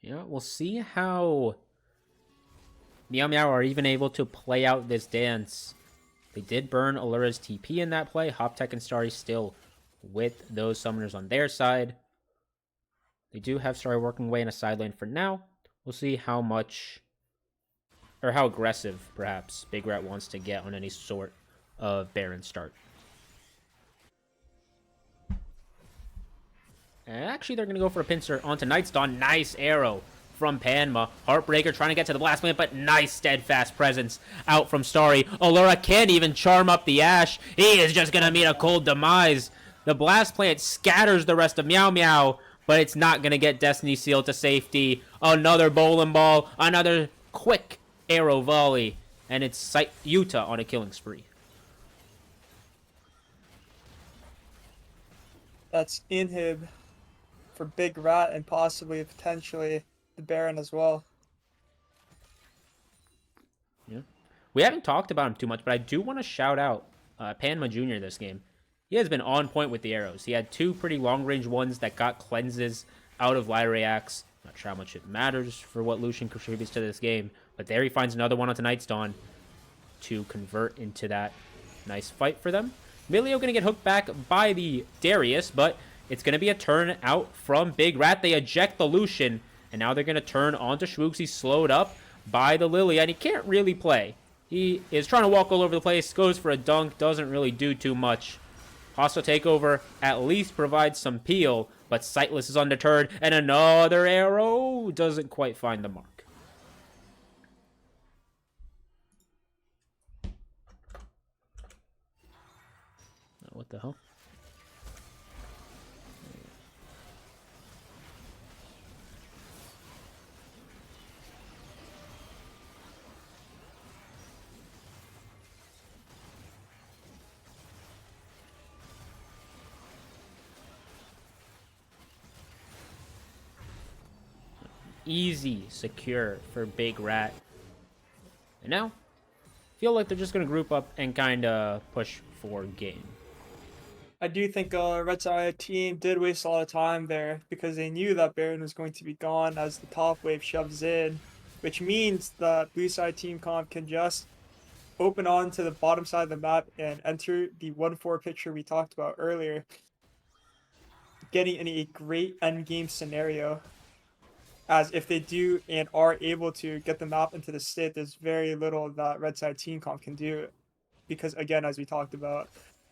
Yeah, we'll see how MEOW are even able to play out this dance. They did burn Allura's TP in that play. Hoptech and Starry still with those summoners on their side. They do have Starry working away in a side lane for now. We'll see how much, or how aggressive, perhaps, Big Rat wants to get on any sort of Baron start. And actually, they're going to go for a pincer onto Night's Dawn. Nice arrow from Panma. Heartbreaker trying to get to the blast plant, but nice steadfast presence out from Starry. Allura can't even charm up the Ash. He is just going to meet a cold demise. The blast plant scatters the rest of MEOW, but it's not going to get Destiny Seal to safety. Another bowling ball, another quick arrow volley, and it's Yuta on a killing spree. That's inhib for Big Rat and possibly potentially the Baron as well. Yeah. We haven't talked about him too much, but I do want to shout out Panma Jr. this game. He has been on point with the arrows. He had 2 pretty long-range ones that got cleanses out of Lyra Axe. Not sure how much it matters for what Lucian contributes to this game, but there he finds another one onto Night's Dawn to convert into that nice fight for them. Milio going to get hooked back by the Darius, but it's going to be a turn out from Big Rat. They eject the Lucian, and now they're going to turn onto Schwoogs. He's slowed up by the Lily, and he can't really play. He is trying to walk all over the place, goes for a dunk, doesn't really do too much. Hostile Takeover at least provides some peel, but Sightless is undeterred, and another arrow doesn't quite find the mark. What the hell? Easy secure for Big Rat. And now, feel like they're just going to group up and kind of push for game. I do think Red Side team did waste a lot of time there because they knew that Baron was going to be gone as the top wave shoves in, which means that Blue Side Team Comp can just open on to the bottom side of the map and enter the 1-4 picture we talked about earlier, getting in a great endgame scenario. As if they do and are able to get the map into the state, there's very little that Red Side Team Comp can do because, again, as we talked about,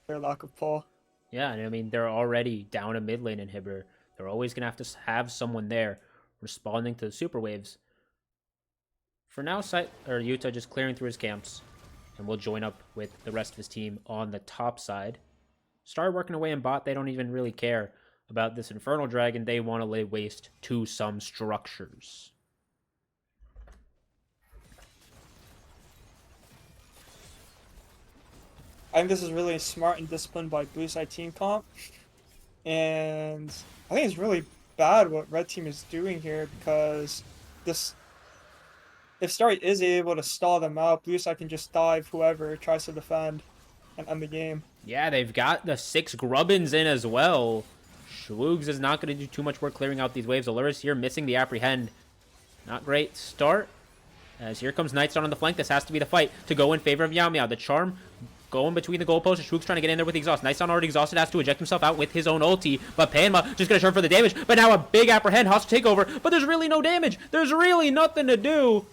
their lack of pull. Yeah, and I mean, they're already down a mid lane inhibitor. They're always going to have someone there responding to the super waves. For now, Utah just clearing through his camps, and we'll join up with the rest of his team on the top side. Start working away in bot. They don't even really care about this Infernal Dragon. They want to lay waste to some structures. I think this is really smart and disciplined by blue side team comp. And I think it's really bad what red team is doing here because this if Starry is able to stall them out, blue side can just dive whoever tries to defend and end the game. Yeah, they've got the 6 Grubbins in as well. Schwoogs is not going to do too much work clearing out these waves. Aluris here missing the apprehend. Not great start. As here comes Nightstar on the flank. This has to be the fight to go in favor of MEOW. The charm going between the goalposts. Schwoogs trying to get in there with the exhaust. Nightstar already exhausted, has to eject himself out with his own ulti. But Panma just going to turn for the damage. But now a big apprehend. Hostile takeover. But there's really no damage. There's really nothing to do.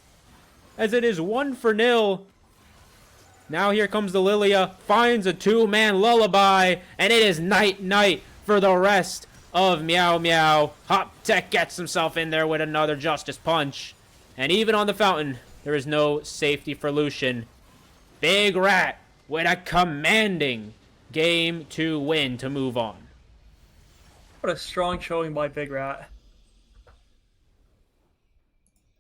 As it is 1-0. Now here comes the Lilia, finds a 2-man lullaby, and it is night-night for the rest of MEOW. Hop Tech gets himself in there with another Justice Punch. And even on the fountain, there is no safety for Lucian. Big Rat with a commanding game to win to move on. What a strong showing by Big Rat.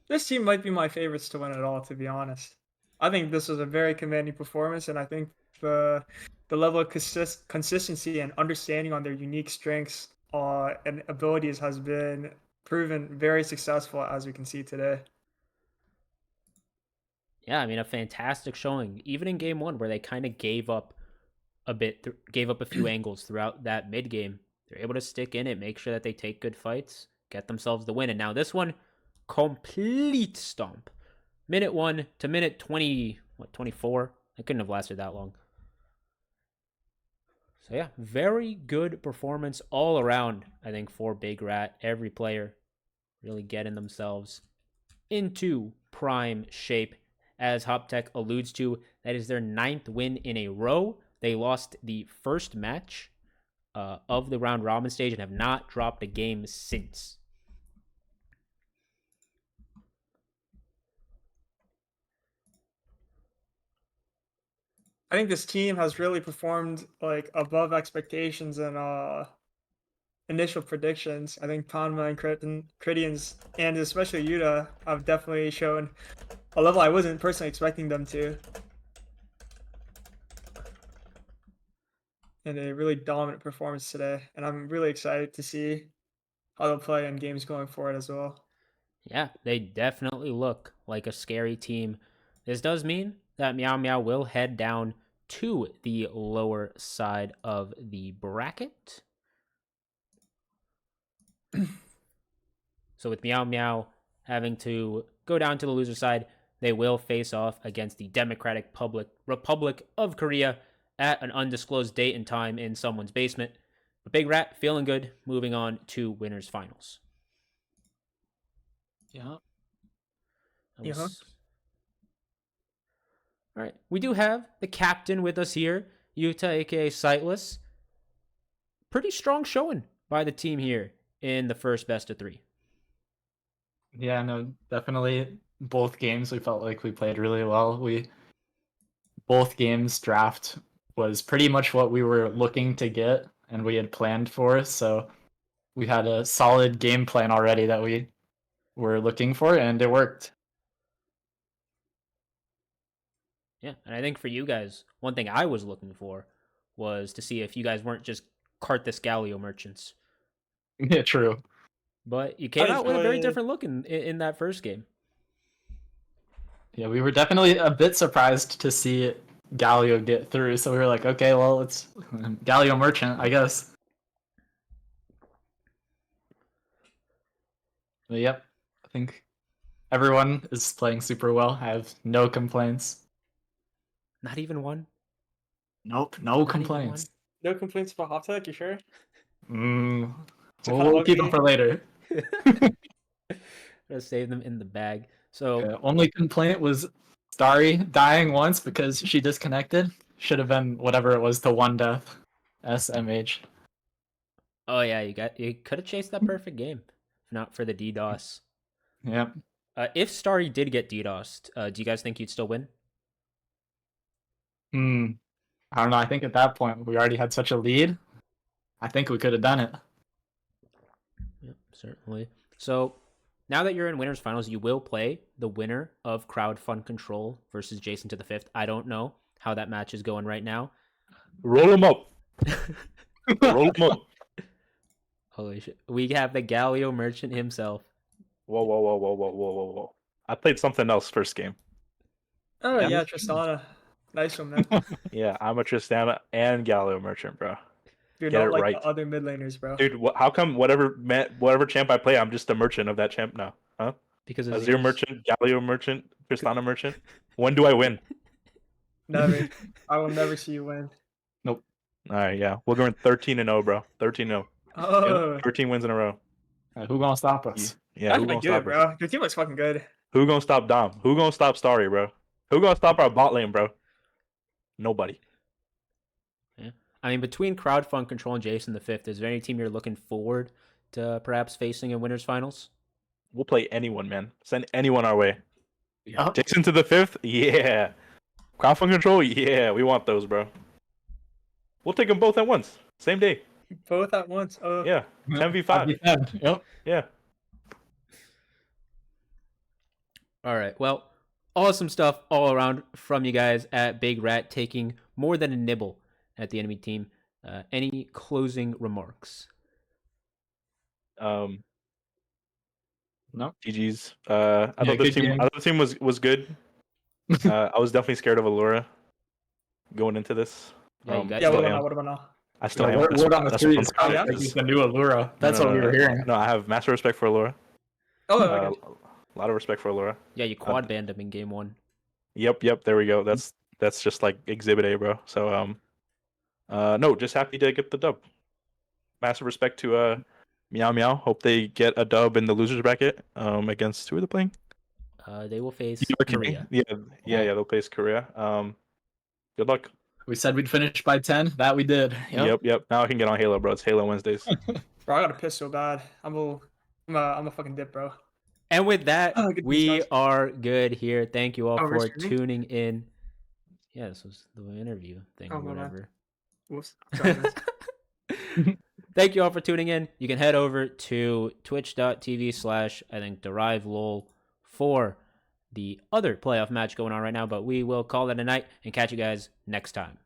This team might be my favorites to win it all, to be honest. I think this was a very commanding performance, and I think the level of consistency and understanding on their unique strengths and abilities has been proven very successful, as we can see today. Yeah, I mean, a fantastic showing, even in game 1, where they kind of gave up a bit, gave up a few angles throughout that mid game. They're able to stick in it, make sure that they take good fights, get themselves the win. And now this one, complete stomp. Minute 1 to minute 24? I couldn't have lasted that long. So yeah, very good performance all around, I think, for Big Rat. Every player really getting themselves into prime shape. As Hoptech alludes to, that is their 9th win in a row. They lost the first match of the round robin stage and have not dropped a game since. I think this team has really performed like above expectations and initial predictions. I think Panma and Critians, and especially Yuta, have definitely shown a level I wasn't personally expecting them to. And a really dominant performance today. And I'm really excited to see how they'll play in games going forward as well. Yeah, they definitely look like a scary team. This does mean that MEOW will head down to the lower side of the bracket. So with MEOW having to go down to the loser side, they will face off against the Democratic Republic of Korea at an undisclosed date and time in someone's basement. But Big Rat feeling good, moving on to winners finals. Yeah. All right, we do have the captain with us here, Yuta, aka Sightless. Pretty strong showing by the team here in the first best of 3. Yeah, no, definitely. Both games we felt like we played really well. Both games draft was pretty much what we were looking to get and we had planned for. So we had a solid game plan already that we were looking for, and it worked. Yeah, and I think for you guys, one thing I was looking for was to see if you guys weren't just Carthus Galio merchants. Yeah, true. But you came out with a very different look in that first game. Yeah, we were definitely a bit surprised to see Galio get through. So we were like, okay, well, it's Galio merchant, I guess. But yep, I think everyone is playing super well. I have no complaints. Not even one? Nope, no complaints. No complaints about Hoptech, you sure? We'll keep them for later. Gotta save them in the bag. So only complaint was Starry dying once because she disconnected. Should have been whatever it was to 1 death. SMH. Oh yeah, you could have chased that perfect game if not for the DDoS. Yep. If Starry did get DDoSed, do you guys think you'd still win? I don't know. I think at that point we already had such a lead. I think we could have done it. Yep, certainly. So now that you're in winners finals, you will play the winner of Crowd Fund Control versus Jason to the Fifth. I don't know how that match is going right now. Roll him up. Roll him up. Holy shit! We have the Galio merchant himself. Whoa. I played something else first game. Oh Yeah. yeah, Tristana. Nice one, man. Yeah, I'm a Tristana and Galio merchant, bro. You're Get not it like right. the other mid laners, bro. Dude, how come whatever champ I play, I'm just a merchant of that champ now? Huh? Because of Azir Zeus. merchant, Galio merchant, Tristana merchant. When do I win? Never. I will never see you win. All right, yeah. We're going 13-0, bro. 13-0. Oh, 13 wins in a row. Who gonna stop us? Yeah, that's who gonna gonna do it, stop us? bro. Your team looks fucking good. Who gonna stop Dom? Who gonna stop Starry, bro? Who gonna stop our bot lane, bro? Nobody. Yeah. I mean, between Crowd Fund Control and Jason the Fifth, is there any team you're looking forward to perhaps facing in winners finals? We'll play anyone, man. Send anyone our way. Yeah. Jason to the 5th? Yeah. Crowdfund control? Yeah, we want those, bro. We'll take them both at once. Same day. Both at once. Oh, Yeah. 10v5. Yep. Yeah. All right. Well, awesome stuff all around from you guys at Big Rat, taking more than a nibble at the enemy team. Any closing remarks? No. GG's. I thought the good team. game. I thought the team was good. I was definitely scared of Allura going into this. Yeah, you guys. yeah. still What about am. now? What about now? I still am. Word That's on the what street I'm is proud yeah? of, like 'cause- he's the new Allura. That's what we were hearing. No, I have massive respect for Allura. Oh, okay. A lot of respect for Allura. Yeah, you quad banned him in game one. Yep. There we go. That's just like Exhibit A, bro. So no, just happy to get the dub. Massive respect to MEOW. Hope they get a dub in the losers bracket. Against who are they playing? They will face UK. Korea. Yeah. They'll face Korea. Good luck. We said we'd finish by 10. That we did. Yep. Now I can get on Halo, bro. It's Halo Wednesdays. Bro, I got to piss so bad. I'm a fucking dip, bro. And with that, Oh, good we news, guys. are good here. Thank you all Oh, for we're streaming? tuning in. Yeah, this was the interview thing Oh, or my bad. whatever. Whoops. Sorry, guys. Thank you all for tuning in. You can head over to twitch.tv/ I think DeriveLol for the other playoff match going on right now, but we will call it a night and catch you guys next time.